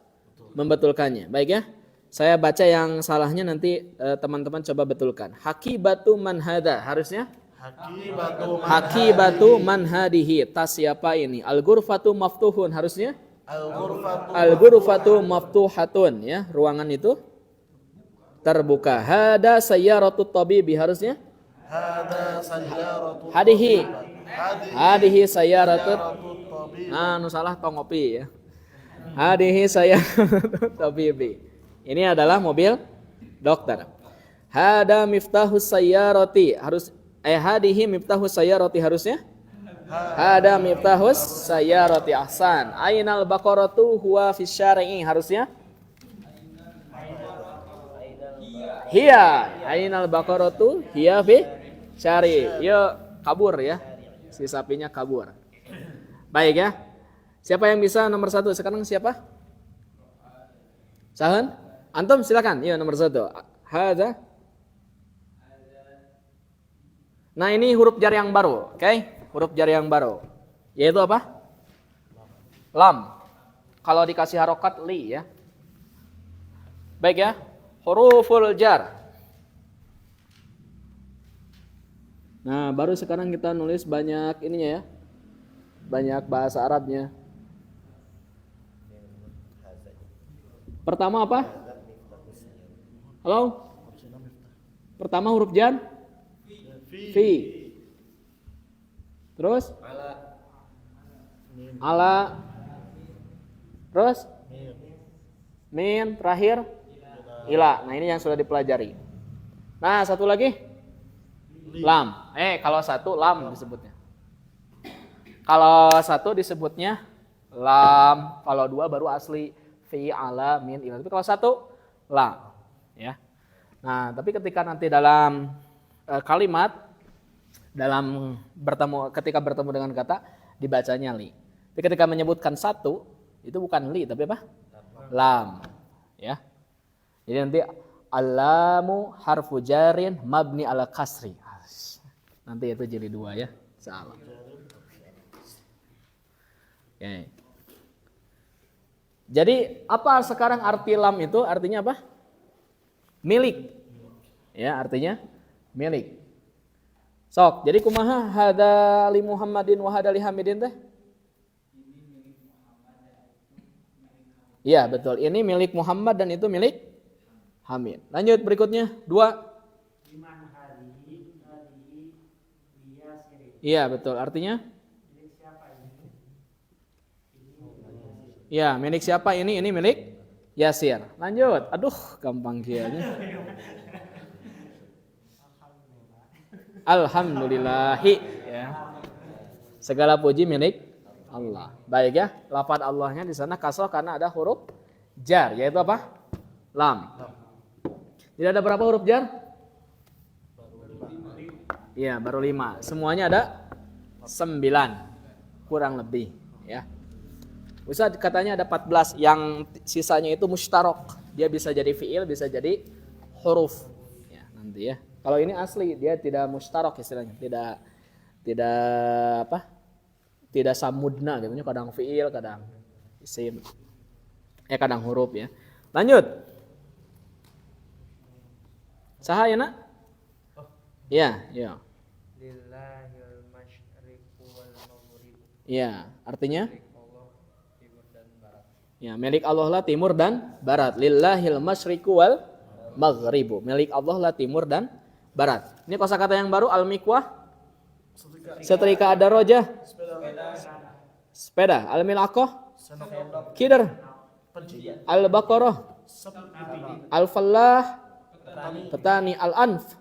membetulkannya. Baik ya. Saya baca yang salahnya nanti teman-teman coba betulkan. Hakibatu man hada, harusnya Hakibatu man hadihi, tas siapa ini? Al-ghurfatu maftuhun, harusnya Al-ghurfatu maftuhatun ya, ruangan itu terbuka. Hada sayyaratu tabibi, harusnya Hadihi sayyaratu. Anu salah tongopi ya. Hadihi sayyaratu tabibi. Ini adalah mobil dokter. Hada miftahus sayyarati, harus hadihi miftahus sayyarati, harusnya Hada miftahus sayyarati, ahsan. Ainal baqaratu huwa fis syari'i, harusnya Hiya. Ainal baqaratu hiya fi syari'. Yo kabur ya. Si sapinya kabur. Baik ya. Siapa yang bisa nomor 1 sekarang, siapa? Sahan? Antum silakan. Yo nomor 1. Hadza. Nah, ini huruf jar yang baru, oke? Huruf jar yang baru. Yaitu apa? Lam. Kalau dikasih harokat li ya. Baik ya. Huruful jar. Nah, baru sekarang kita nulis banyak ininya ya. Banyak bahasa Arabnya. Pertama apa? Halo? Pertama huruf jar? Fi. Terus? Ala. Terus? Min. Terakhir? Ila. Nah, ini yang sudah dipelajari. Nah, satu lagi? Lam. Kalau satu lam disebutnya. Kalau satu disebutnya lam. Kalau dua baru asli fi, ala, min, ila. Tapi kalau satu lam. Ya. Nah, tapi ketika nanti dalam kalimat, ketika bertemu dengan kata, dibacanya li. Tapi ketika menyebutkan satu, itu bukan li, tapi apa? Lam. Ya. Jadi nanti alamu harfu jarin mabni ala kasri. Nanti itu jadi 2 ya. Salah. Oke. Jadi apa sekarang arti lam itu? Artinya apa? Milik. Ya, artinya milik. Sok. Jadi kumaha hada li Muhammadin wa hada li Hamidin teh? Iya, betul. Ini milik Muhammad dan itu milik Hamid. Lanjut berikutnya 2. Iya, betul. Artinya? Iya, milik siapa ini? Ini milik Yasir. Lanjut. Aduh, gampang kianya. Alhamdulillahi. Ya. Segala puji milik Allah. Baik ya. Lafaz Allahnya di sana kasroh karena ada huruf jar, yaitu apa? Lam. Jadi ada berapa huruf jar? Iya, baru 5. Semuanya ada 9. Kurang lebih, ya. Ustaz katanya ada 14, yang sisanya itu mustarok. Dia bisa jadi fiil, bisa jadi huruf. Ya, nanti ya. Kalau ini asli, dia tidak mustarok istilahnya. Tidak apa? Tidak samudna gitu. Kadang fiil, kadang isim. Kadang huruf ya. Lanjut. Saha ya nak? Ya, ya. Lillahil masyriqu wal maghrib. Ya, artinya? Ya, milik Allah lah timur dan barat. Lillahil masyriqu wal maghribu. Milik Allah lah timur dan barat. Ini kosakata yang baru, al-mikwah. Setrika ada roja. Sepeda. Al-milaqah. Kidar. Al-baqarah. Al-fallah. Petani. Al-anf.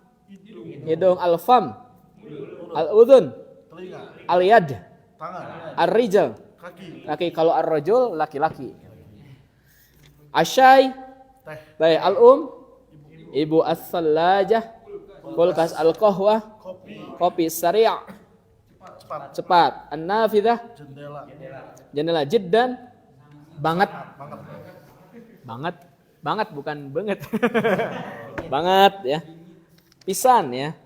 Hidung. Al-fam. Al-udhun, telinga, al-yad, tangan, ar-rijal, kaki, laki. Kalau ar-rajul laki-laki. Asyai, teh, ibu as-sallajah, kulkas al-qahwah, kopi sari', cepat. An-nafidah, jendela jiddan, banget. Banget bukan banget. Banget ya. Pisan ya.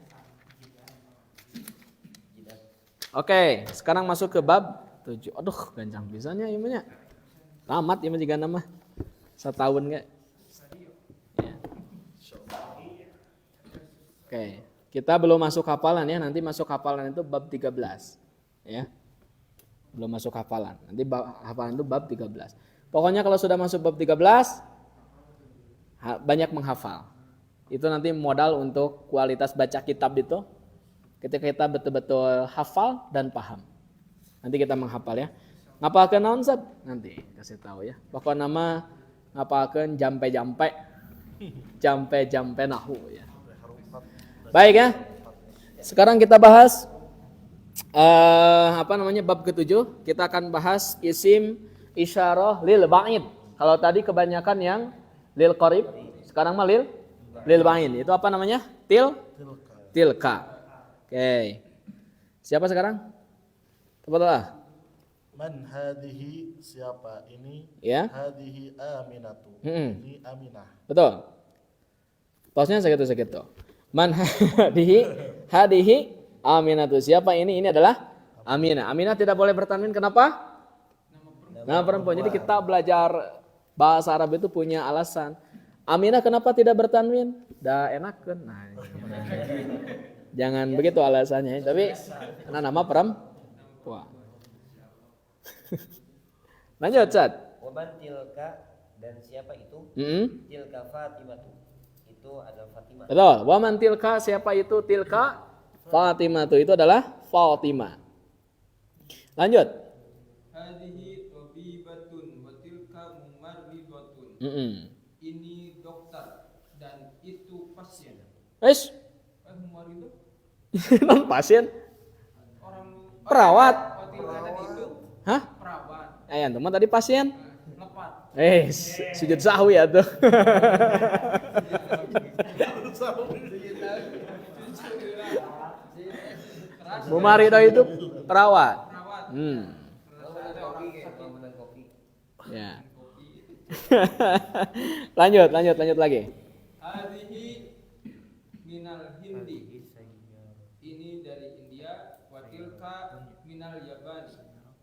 Oke, sekarang masuk ke bab 7. Aduh, gancang pisannya imunya. Tamat ieu juga nama. Setahun enggak? Ya. Oke, kita belum masuk hafalan ya. Nanti masuk hafalan itu bab 13. Ya. Belum masuk hafalan. Nanti hafalan itu bab 13. Pokoknya kalau sudah masuk bab 13 banyak menghafal. Itu nanti modal untuk kualitas baca kitab itu. Ketika kita betul-betul hafal dan paham. Nanti kita menghafal ya. Ngapalkeun naon Sab? Nanti kasih tahu ya. Pokoknya nama ngapalkeun jampe-jampe. Jampe-jampe nahu ya. Baik ya. Sekarang kita bahas bab ke-7. Kita akan bahas isim isyarah lil ba'id. Kalau tadi kebanyakan yang lil qarib, sekarang mah lil ba'id. Itu apa namanya? Tilka. Oke. Siapa sekarang? Tafadhal. Man hadhihi, siapa ini? Ya. Hadhihi Aminatu. Ini Aminah. Betul. Tosnya segitu. Man hadihi Aminatu. Siapa ini? Ini adalah Aminah. Aminah tidak boleh bertanwin. Kenapa? Nama perempuan. Jadi kita belajar bahasa Arab itu punya alasan. Aminah kenapa tidak bertanwin? Dah enakeun. Nah, jangan begitu alasannya. Tapi karena nama perempuan. Lanjut, Cad. Waman tilka, dan siapa itu? Tilka Fatimatu. Itu adalah Fatimah. Betul. Waman tilka, siapa itu? Tilka Fatimatu. Itu adalah Fatimah. Lanjut. Hadhihi tabibatun wa tilka mumarridatun. Ini dokter dan itu pasien. Mumarridah? Non pasien. Orang Perawat. tilka tadi itu Hah? perawat. Teman tadi pasien. Lepat. Sujud sahwi ya tuh. Mumarridah itu perawat. Ya. lanjut lagi. Hadhihi minal Hindi. Ini dari India, wa tilka minal Yaban,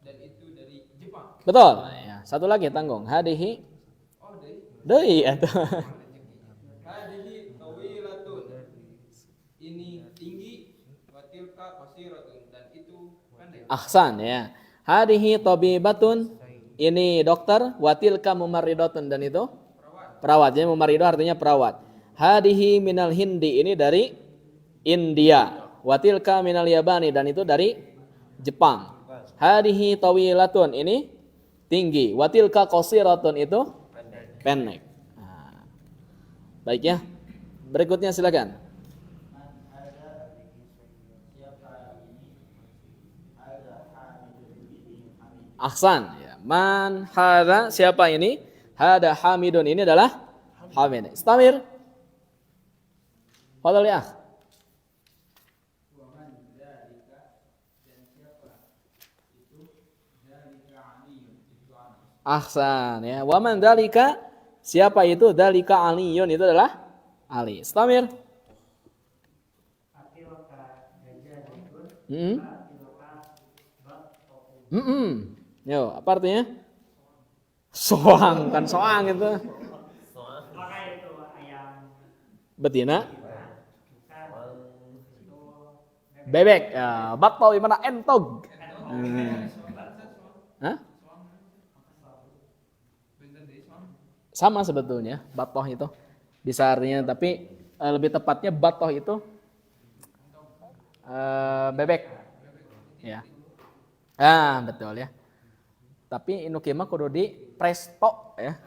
dan itu dari Jepang. Betul. Ya, satu lagi tanggung. Hadihi. Oh, dari Deui atuh. hadhihi tawilatun. Ini tinggi, wa tilka qasiratun, dan itu pendek. Ahsan ya. Hadihi tabibatun. Ini dokter, watilka mumarridatun, dan itu perawat. Jadi mumarridah artinya perawat. Hadihi minal Hindi, ini dari India. Watilka minal Yabani, dan itu dari Jepang. Hadihi tawilatun, ini tinggi. Watilka qasiratun, itu pendek. Nah, baik ya. Berikutnya silakan. Ahsan ya. Man hadza, siapa ini? Hada Hamidun, ini adalah Hamid. Istamir. Fadhal ya. Ahsan ya. Wa man dzalika, siapa itu? Dzalika Aliyun, itu adalah Ali. Istamir. Yo, apa artinya? Soang, kan soang itu. Betina. Bebek. Ya, bakpao gimana? Entog. Hah? Sama sebetulnya, batoh itu bisa artinya, tapi lebih tepatnya batoh itu bebek. Ya. Betul ya. Tapi inuki mah kudu di presto ya.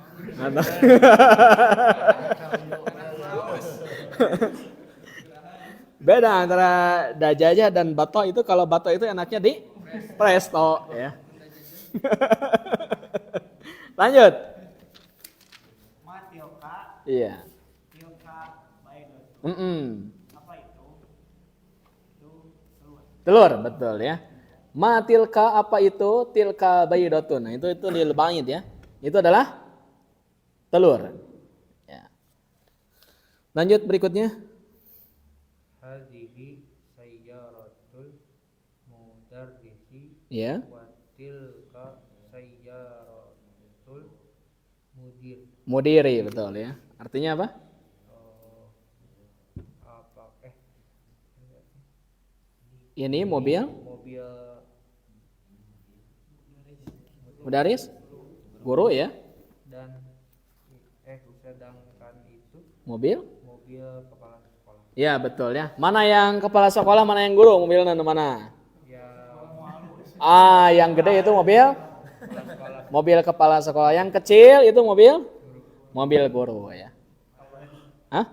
Beda antara dajajah dan bato itu, kalau bato itu enaknya di presto ya. Lanjut. Ma tilka, Iya. tilka baidotun. Apa itu? Itu telur. Telur, betul ya. Ma tilka apa itu? Tilka baydotun. Nah, itu lil ba'id ya. Itu adalah telur. Ya. Lanjut berikutnya. Hadhihi sayyaratul mudarrisi Ya. wa tilka sayyaratul mudir. Mudiri, betul ya. Artinya apa? Apa Ini mobil mobil mudaris, guru ya. dan sedangkan itu Mobil. mobil kepala sekolah. Ya, betul ya. Mana yang kepala sekolah, mana yang guru? Mobilnya mana? Ya Yang gede itu mobil kepala sekolah. Yang kecil itu mobil guru ya. Hah?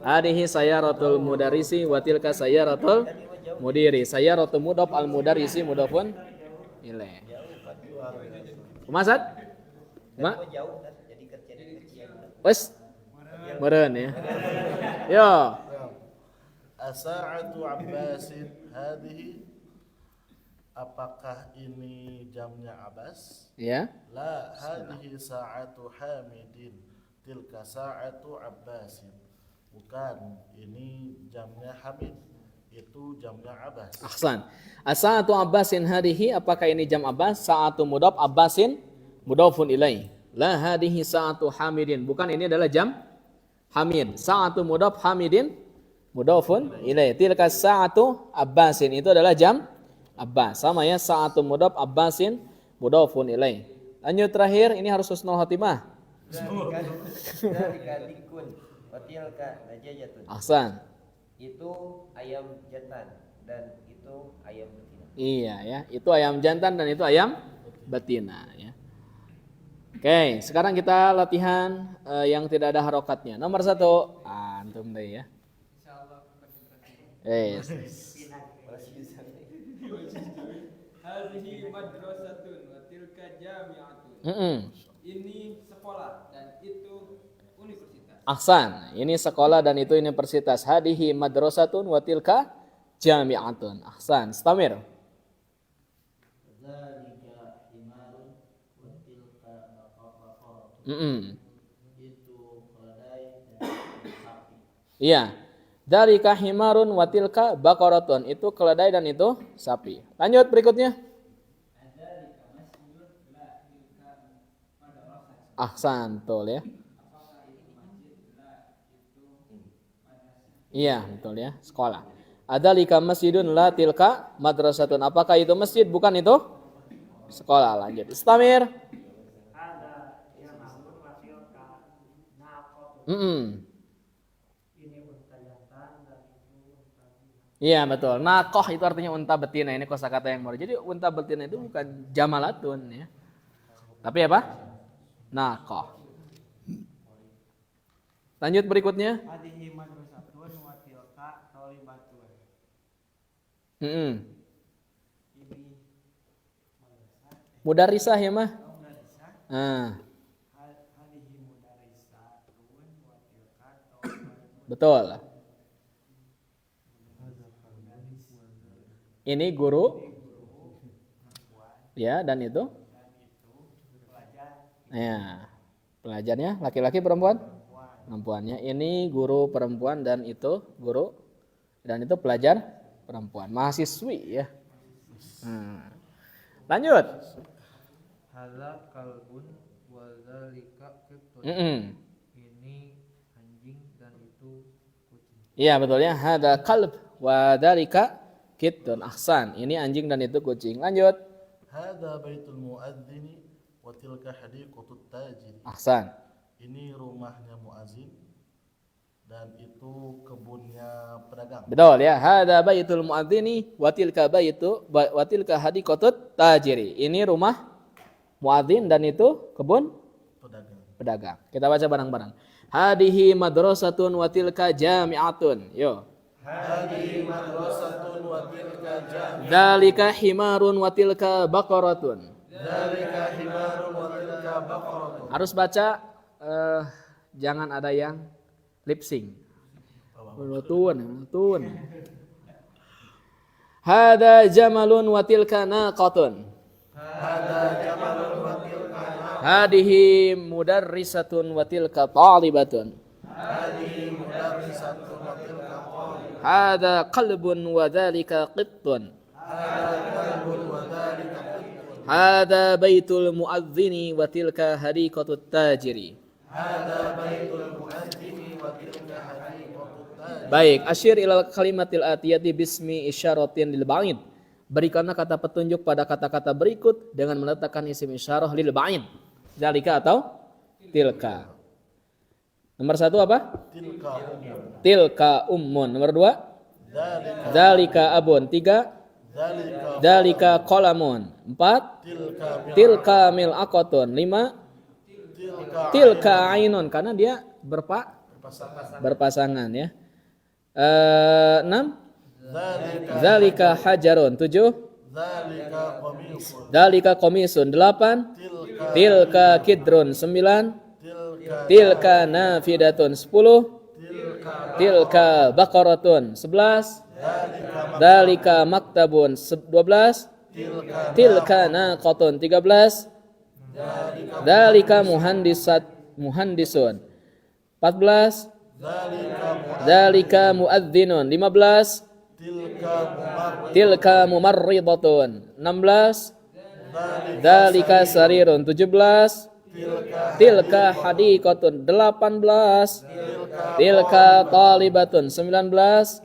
Hadihi sayyaratul mudarrisi wa tilka sayyaratul mudiri. Sayyaratul mudhaf al mudarrisi mudhafun ilaih. Kumasat? Ma? Jauh kan jadi kecil. Wes. Meureun ya. Yo. Asa'atu Abbasin hadhihi, apakah ini jamnya Abbas? Ya. La, hadhihi sa'atu Hamidin, tilka sa'atu Abbasin. Bukan, ini jamnya Hamid, itu jamnya Abbas. Ahsan. As-sa'atu Abbasin hadihi, apakah ini jam Abbas? Sa'atu mudhaf Abbasin mudhafun ilaih. La hadihi sa'atu Hamidin. Bukan, ini adalah jam Hamid. Sa'atu mudhaf Hamidin mudhafun ilaih. Tilka sa'atu Abbasin, itu adalah jam Abbas. Sama ya, sa'atu mudhaf Abbasin mudhafun ilaih. Lanjut terakhir, ini harus husnul khotimah. Dzalika dikun wa tilka najajatun. Ahsan. Itu ayam jantan dan itu ayam betina. Iya ya, itu ayam jantan dan itu ayam betina ya. Oke, sekarang kita latihan yang tidak ada harokatnya. Nomor 1, antum deh ya. Insyaallah Yes. hadhihi madrasatun wa tilka jami'atun. Ini sekolah dan itu universitas. Ahsan, ini sekolah dan itu universitas. Hadihi madrasatun wa tilka jami'atun. Ahsan, istamir. Dzalika himarun wa tilka baqaratun. Itu keledai dan sapi. Iya. Dzalika himarun wa tilka baqaratun. Itu keledai dan itu sapi. Lanjut berikutnya. Dzalika masjidun la tilka madrasah. Ahsan, betul ya. Apakah itu masjid la itu madrasah? Iya, betul ya, sekolah. Adzalika masjidun la tilka madrasatun. Apakah itu masjid? Bukan itu sekolah. Lanjut. Istamir. Ada yang namun wa tilka naqatun. Ini unta jantan dan itu unta betina. Iya, betul. Nakoh itu artinya unta betina. Ini kosakata yang baru. Jadi unta betina itu bukan jamalatun ya. Tapi apa? Nakoh. Lanjut berikutnya. Hadihi madrasatun wa tilka thalibatun. Mm-mm. Ini madrasah Mudarisah ya mah. madrasah. Hadihi mudarisatun wa tilka thalibatun. Betul. Ini guru. Ya, dan itu. Ya, pelajarnya laki-laki perempuan? Perempuannya. Ini guru perempuan dan itu guru dan itu pelajar perempuan, mahasiswi ya. Lanjut. Hadza kalbun wa dzalika qitun. Ini anjing dan itu kucing. Iya betul ya. Hada kalb wa dzalika kittun. Ahsan. Ini anjing dan itu kucing. Lanjut. Hada baitul muadzini wa tilka hadiqatut tajir. Ahsan. Ini rumahnya muazin dan itu kebunnya pedagang. Betul ya. Hada baitul muadzini wa tilka hadiqatut tajiri. Ini rumah muadzin dan itu kebun Pedagang. pedagang. Kita baca bareng-bareng. Hadihi madrasatun wa tilka jami'atun. Yo. Hadihi madrasatun wa tilka jami'atun. Dzalika himarun wa tilka baqaratun. Dzalika himarun wa tilka baqaratun. Harus baca jangan ada yang lip sync. Tun. Hada jamalun wa tilka naqatun. Hada jamalun wa tilka naqatun. Hadihi mudarrisatun wa tilka talibatun. Hadihi mudarrisatun wa tilka talibatun. Hada qalbun wa dzalika qittun. Hada qalbun wa dzalika qittun. Hada baitul muadzini wa tilka hadiqatut tajiri. Hada baitul muadzini wa tilka hadiqatut tajiri. Baik, asyir ilal kalimatil atiyati bismi isyaratin lil ba'id. Berikanlah kata petunjuk pada kata-kata berikut dengan meletakkan isim isyarah lil ba'id. Zalika atau tilka. Nomor 1 apa? Tilka umum. Tilka ummun. Nomor 2? Zalika abun. 3? Zalika qalamun. 4? Tilka mil'aqatun. 5? Tilka ainun, karena dia berpasangan ya. 6? Zalika hajarun. 7? Zalika qamisun. Zalika komisun. 8? Tilka kidrun. 9? Tilka nafidatun. 10? Tilka baqaratun. 11? Zalika maktabun. 12? Tilka naqatun. 13? Zalika muhandisun. 14? Zalika muadzinun. 15? Tilka mumarridatun. 16? Zalika sarirun. 17? Tilka hadiqatun. 18? Tilka talibatun. 19?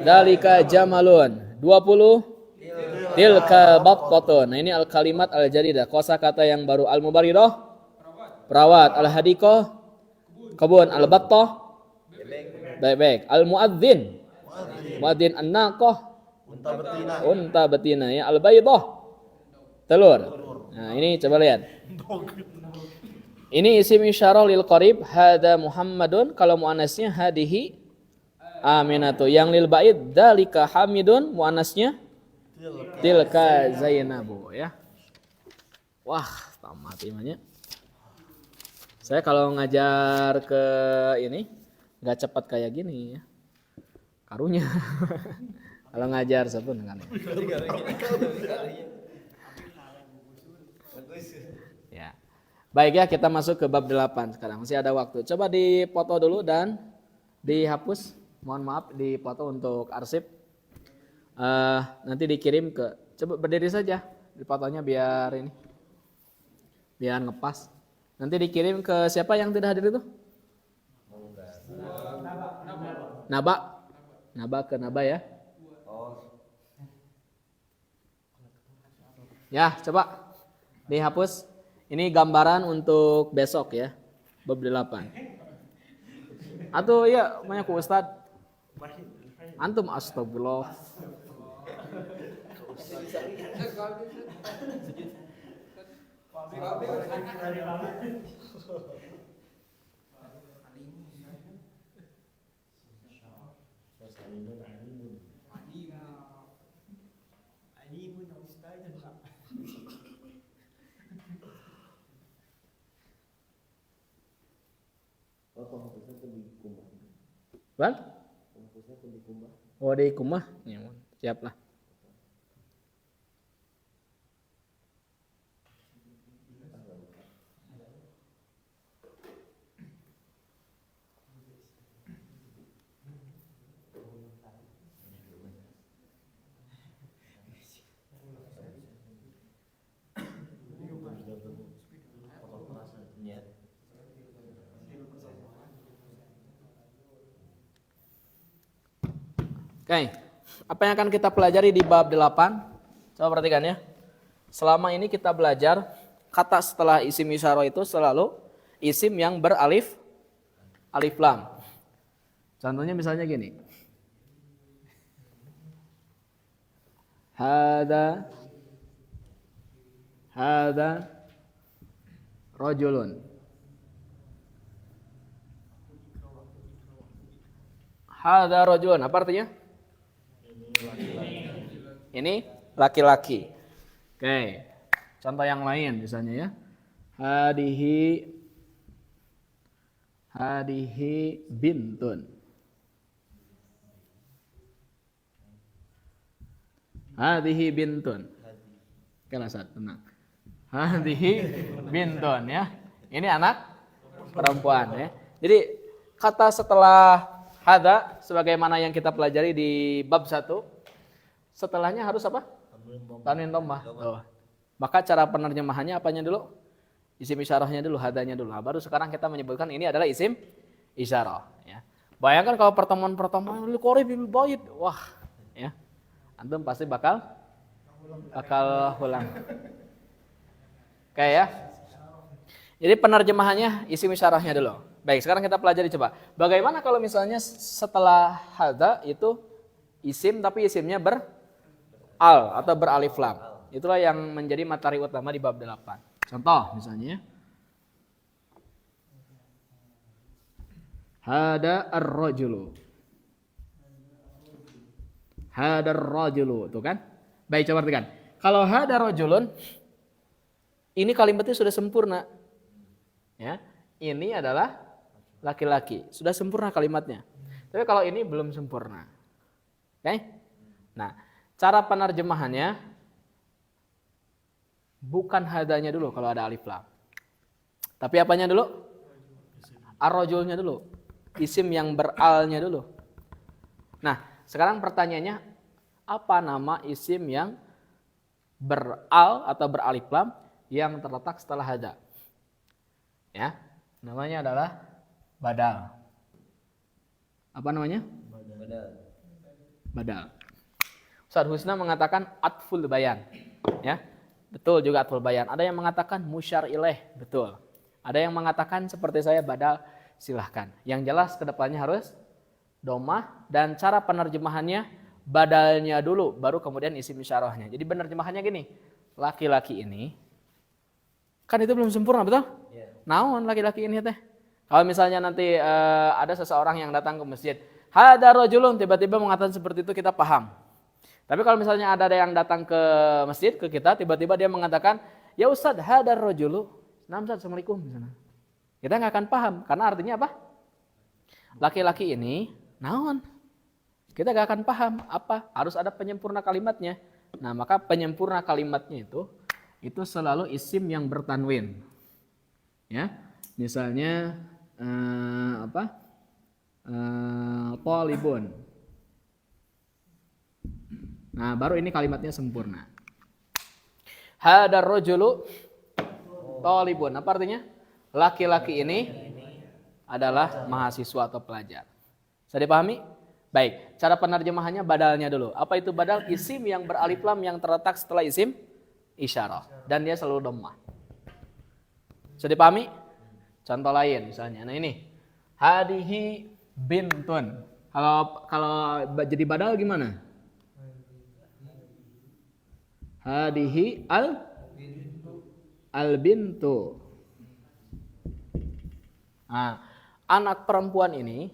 Zalika jamalun. 20? Tilka battatun. Nah, ini al kalimat al jadidah, kosakata yang baru. Al mubaridah perawat, al hadiqah kebun, al battah baik. Al muadzin an-naqah unta betina ya. Al baydah telur. Nah, ini coba lihat. Ini isim isyarah lil qarib. Hada Muhammadun. Kalau muannasnya hadihi Aminatu. Yang lil ba'id dzalika Hamidun. Muannasnya tilka Zainabu ya. Wah, tamat imannya. Saya kalau ngajar ke ini nggak cepat kayak gini ya. Karunya. Kalau ngajar sabun kan. Ya. Baik ya, kita masuk ke bab 8 sekarang. Masih ada waktu. Coba dipoto dulu dan dihapus. Mohon maaf, dipoto untuk arsip. Nanti dikirim ke, coba berdiri saja. Dipotonya biar ini. Biar ngepas. Nanti dikirim ke siapa yang tidak hadir itu? Naba ke Naba ya. Ya, coba dihapus. Ini gambaran untuk besok ya. Bab 8. Atau ya, banyak ku Ustad. Antum astagfirullah. Bang? Oh, di kumah. Ya, siap lah. Oke, apa yang akan kita pelajari di bab 8? Coba perhatikan ya. Selama ini kita belajar kata setelah isim isyarah itu selalu isim yang beralif alif lam. Contohnya misalnya gini. Hada rajulun. Hadza rajulun. Apa artinya? Ini laki-laki. Oke. Contoh yang lain misalnya ya. Hadihi bintun. Hadihi bintun. Kan Asad, tenang. Hadihi bintun ya. Ini anak perempuan ya. Jadi kata setelah hadza sebagaimana yang kita pelajari di bab 1, setelahnya harus apa? Tanwin dhammah. Oh. Maka cara penerjemahannya apanya dulu? Isim isyarahnya dulu, hadanya dulu. Nah, baru sekarang kita menyebutkan ini adalah isim isyarah ya. Bayangkan kalau pertemuan-pertemuan lil qarib bil bait. Wah, ya. Antum pasti bakal ulang. Oke ya. Jadi penerjemahannya isim isyarahnya dulu. Baik, sekarang kita pelajari coba. Bagaimana kalau misalnya setelah hadza itu isim tapi isimnya al atau beralif lam. Itulah yang menjadi materi utama di bab 8. Contoh misalnya. Hada ar-rajulu. Hada ar-rajulu, tuh kan? Baik, coba perhatikan. Kalau hada rajulun ini kalimatnya sudah sempurna. Ya. Ini adalah laki-laki, sudah sempurna kalimatnya. Tapi kalau ini belum sempurna. Oke? Nah, cara penerjemahannya bukan hadanya dulu kalau ada alif lam. Tapi apanya dulu? Ar-rajulnya dulu. Isim yang beralnya dulu. Nah, sekarang pertanyaannya, apa nama isim yang beral atau beralif lam yang terletak setelah hadza? Ya, namanya adalah badal. Apa namanya? Badal. Ustaz Husna mengatakan atful bayan. Ya. Betul juga atful bayan. Ada yang mengatakan musyar ilaih, betul. Ada yang mengatakan seperti saya badal, silahkan. Yang jelas kedepannya harus domah dan cara penerjemahannya badalnya dulu, baru kemudian isim isyarahnya. Jadi penerjemahannya gini, laki-laki ini, kan itu belum sempurna, betul? Naon laki-laki ini teh? Kalau misalnya nanti ada seseorang yang datang ke masjid, hada rajulun, tiba-tiba mengatakan seperti itu, kita paham. Tapi kalau misalnya ada yang datang ke masjid, ke kita, tiba-tiba dia mengatakan, ya Ustaz, hadar rajulu. Nah Ustaz, Assalamualaikum. Kita nggak akan paham, karena artinya apa? Laki-laki ini, naon? Kita nggak akan paham, apa? Harus ada penyempurna kalimatnya. Nah, maka penyempurna kalimatnya itu selalu isim yang bertanwin. Ya, misalnya, talibun. Nah, baru ini kalimatnya sempurna. Hadar rajulu talibun. Apa artinya? Laki-laki ini adalah mahasiswa atau pelajar. Bisa dipahami? Baik, cara penerjemahannya badalnya dulu. Apa itu badal? Isim yang beralif lam yang terletak setelah isim isyarah. Dan dia selalu dhammah. Bisa dipahami? Contoh lain misalnya. Nah ini. Hadihi bintun. Kalau jadi badal gimana? Hadihi al bintu. Nah, anak perempuan ini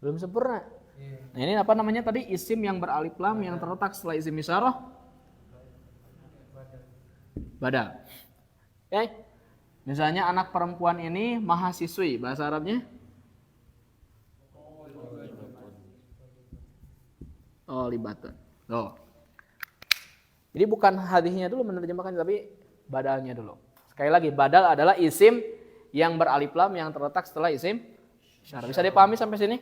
belum sempurna. Nah, ini apa namanya tadi? Isim yang beralif lam yang terletak setelah isim isyarah. Badal. Oke. Misalnya anak perempuan ini mahasiswi, bahasa Arabnya? Libatun. Loh. Jadi bukan hadisnya dulu menerjemahkan, tapi badalnya dulu. Sekali lagi, badal adalah isim yang beralif lam yang terletak setelah isim isyarah. Bisa dipahami sampai sini?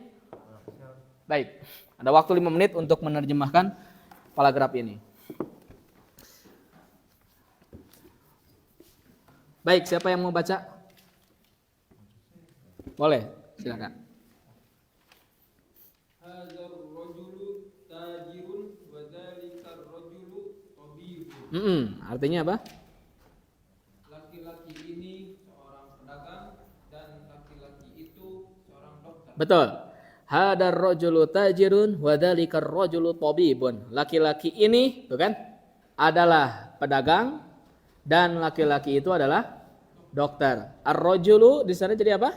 Baik. Ada waktu 5 menit untuk menerjemahkan paragraf ini. Baik, siapa yang mau baca? Boleh, silakan. Hadzal rajulu tajirun wa dzalikar rajulu tabibun. Artinya apa? Laki-laki ini seorang pedagang dan laki-laki itu seorang dokter. Betul. Hadar rajulu tajirun wa dzalikar rajulu tabibun. Laki-laki ini, tuh kan? Adalah pedagang dan laki-laki itu adalah dokter. Ar-rajulu di sana jadi apa?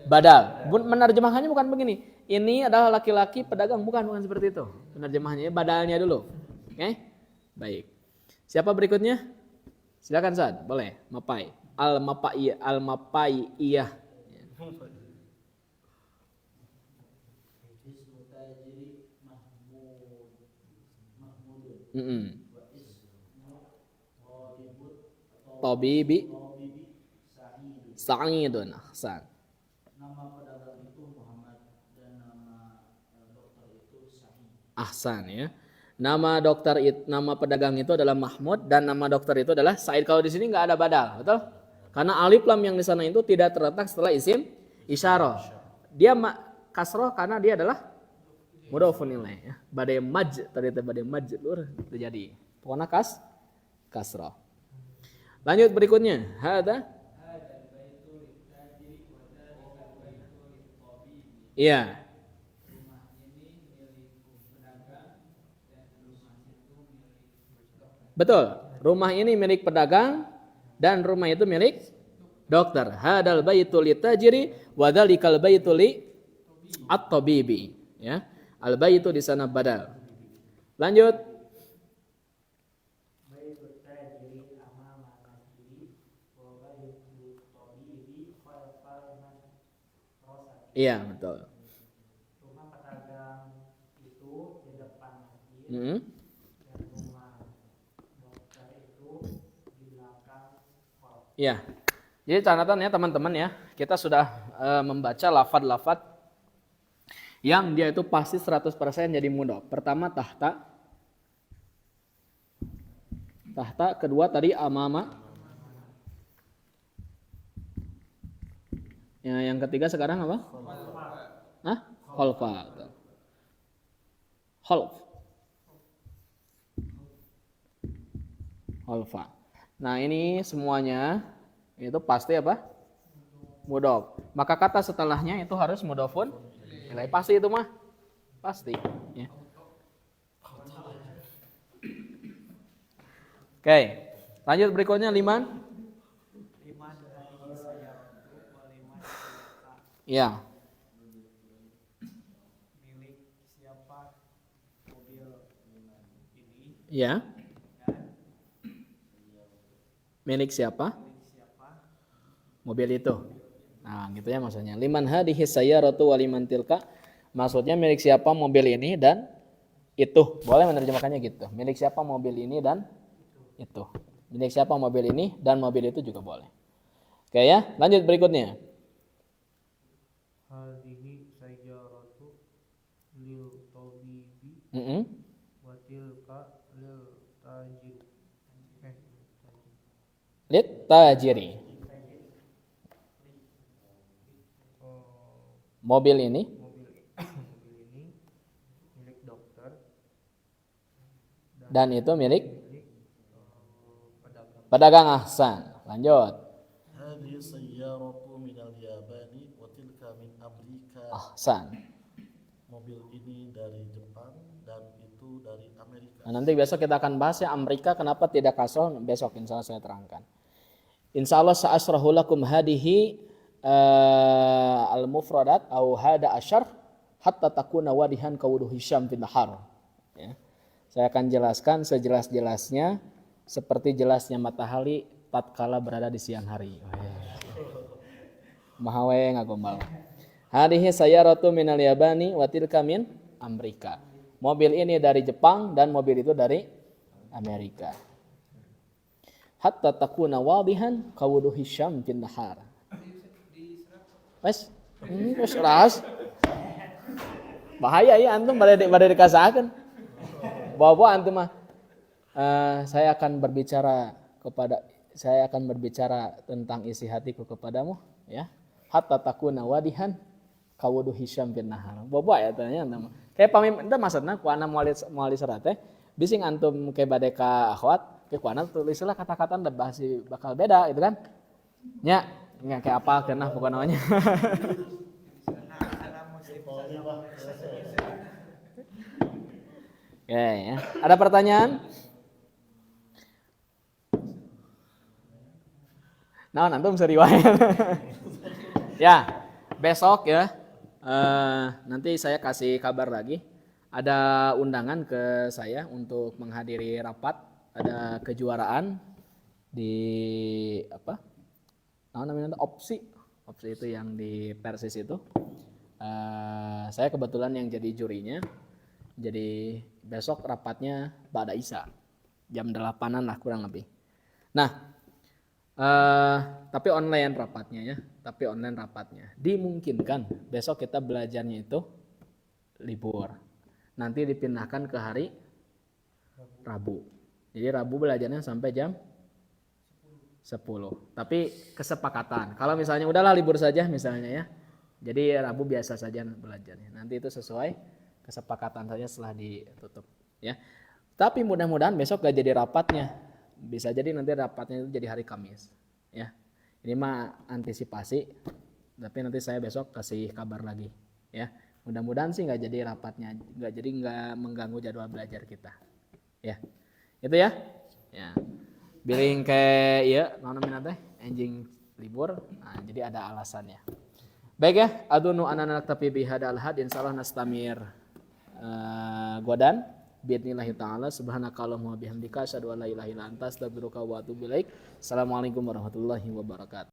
Badal. Menerjemahkannya bukan begini. ini adalah laki-laki pedagang, bukan seperti itu. Penerjemahannya badalnya dulu. Oke? Baik. Siapa berikutnya? Silakan Sad, boleh. Mapai. Al-mapaiyah. Ismu tajiri Mahmudun Mm-mm. wa ismu Ghalibut Tabibi Tabibi Sa'id. Sa'idun. Ahsan. Nama pedagang itu Muhammad dan nama dokter itu Sa'id. Ahsan ya. Nama pedagang itu adalah Mahmud dan nama dokter itu adalah Said. Kalau di sini nggak ada badal, betul? Karena alif lam yang di sana itu tidak terletak setelah isim isyarah. Dia kasroh karena dia adalah mudhofun ilaih ya. Badai maj tadi badai maj lur terjadi. Pokoknya kasroh. Lanjut berikutnya. Iya. Betul. Rumah ini milik pedagang dan rumah itu milik dokter. Hadal baitul litajiri wa dzalikal baitul li at-tabibi. Ya. Al baitu di sana badal. Lanjut. Baitut tajiri amama masjidi wa baitut tabibi khalfal rosa. Iya, betul. Rumah pedagang itu di depan masjid Mm-hmm. dan rumah dokter itu di belakang hall. Iya. Jadi catatan ya teman-teman ya, kita sudah membaca lafad-lafad yang dia itu pasti 100% jadi mudhof. Pertama tahta. Tahta, kedua tadi amama. Ya, yang ketiga sekarang apa? Hah? Khalfa. Khalf. Khalfa. Nah, ini semuanya itu pasti apa? Mudhof. Maka kata setelahnya itu harus mudhofun ilaih. Pasti itu mah. Pasti. Ya. Oke. Lanjut berikutnya liman. Liman hadihi sayaratu wa liman Ya. milik siapa mobil ini Ya. dan Milik siapa? milik siapa Mobil itu. Nah, gitu ya maksudnya. Liman hadihi sayyaratu wa liman tilka. Maksudnya milik siapa mobil ini dan itu. Boleh menerjemahkannya gitu. Milik siapa mobil ini dan itu. Milik siapa mobil ini dan mobil itu juga boleh. Oke ya, lanjut berikutnya. Hadhihi sayaratu lil tabibi Mm-mm. wa tilka lil tajir. Lihat tajiri. Mobil ini Mobil ini milik dokter dan itu milik pedagang. pedagang. Ahsan. Lanjut. Hadhihi sayyaratu minal Yabani wa tilka min Amerika. Ahsan. Mobil ini dari Jepang dan itu dari Amerika. Nah, nanti besok kita akan bahas ya Amerika kenapa tidak kasroh, besok insya Allah saya terangkan. Insya Allah sa'asrahu lakum hadihi al-mufradat au hada asyar hatta takuna wadihan kawudu Hisham bin Nahar. Ya. Saya akan jelaskan sejelas-jelasnya seperti jelasnya matahari tatkala berada di siang hari. Mahawe ngagombal. Hadihi sayyaratu minal Yabani wa tilka min Amerika. Mobil ini dari Jepang dan mobil itu dari Amerika. Hatta takuna wadihan kawudu Hisham bin Nahar. Wes, wes ras. Bahaya ya antum pada dikasakan. Bawa antum mah. Saya akan berbicara tentang isi hatiku kepadamu, ya. Hatta takuna wadihan kawudu Hisham bin Nahar. Bawa ya tanya antum. Kayak pamim ente maksudna ku ana moal serat teh bising antum ke bade ka akhwat, ke ku ana tulislah kata-kata da bahasa bakal beda gitu kan. Nya, kayak apa kenah pokoknya namanya. Oke, ya. Ada pertanyaan? Nah, antum seriwayat. Ya, besok ya Nanti saya kasih kabar lagi. Ada undangan ke saya untuk menghadiri rapat. Ada kejuaraan di apa? Namanya opsi itu yang di Persis itu. Saya kebetulan yang jadi jurinya. Jadi besok rapatnya Ba'da Isya jam 8-an lah kurang lebih. Nah, tapi online rapatnya ya. Tapi online rapatnya. Dimungkinkan besok kita belajarnya itu libur. Nanti dipindahkan ke hari Rabu. Jadi Rabu belajarnya sampai jam 10. Tapi kesepakatan. Kalau misalnya udahlah libur saja misalnya ya. Jadi Rabu biasa saja belajarnya. Nanti itu sesuai kesepakatan saja setelah ditutup ya. Tapi mudah-mudahan besok gak jadi rapatnya. Bisa jadi nanti rapatnya itu jadi hari Kamis ya. Ini mah antisipasi. Tapi nanti saya besok kasih kabar lagi ya. Mudah-mudahan sih nggak jadi rapatnya, nggak mengganggu jadwal belajar kita ya. Itu ya. Ya. Biling kayak ya, namanya teh anjing libur. Nah, jadi ada alasannya. Baik ya, adunu anak-anak tapi bihada alhad insyaallah nastamir godan biidznillah taala subhanakallahumma bihamdika asyhadu an la ilaha illa anta astaghfiruka wa atubu ilaik. Assalamualaikum warahmatullahi wabarakatuh.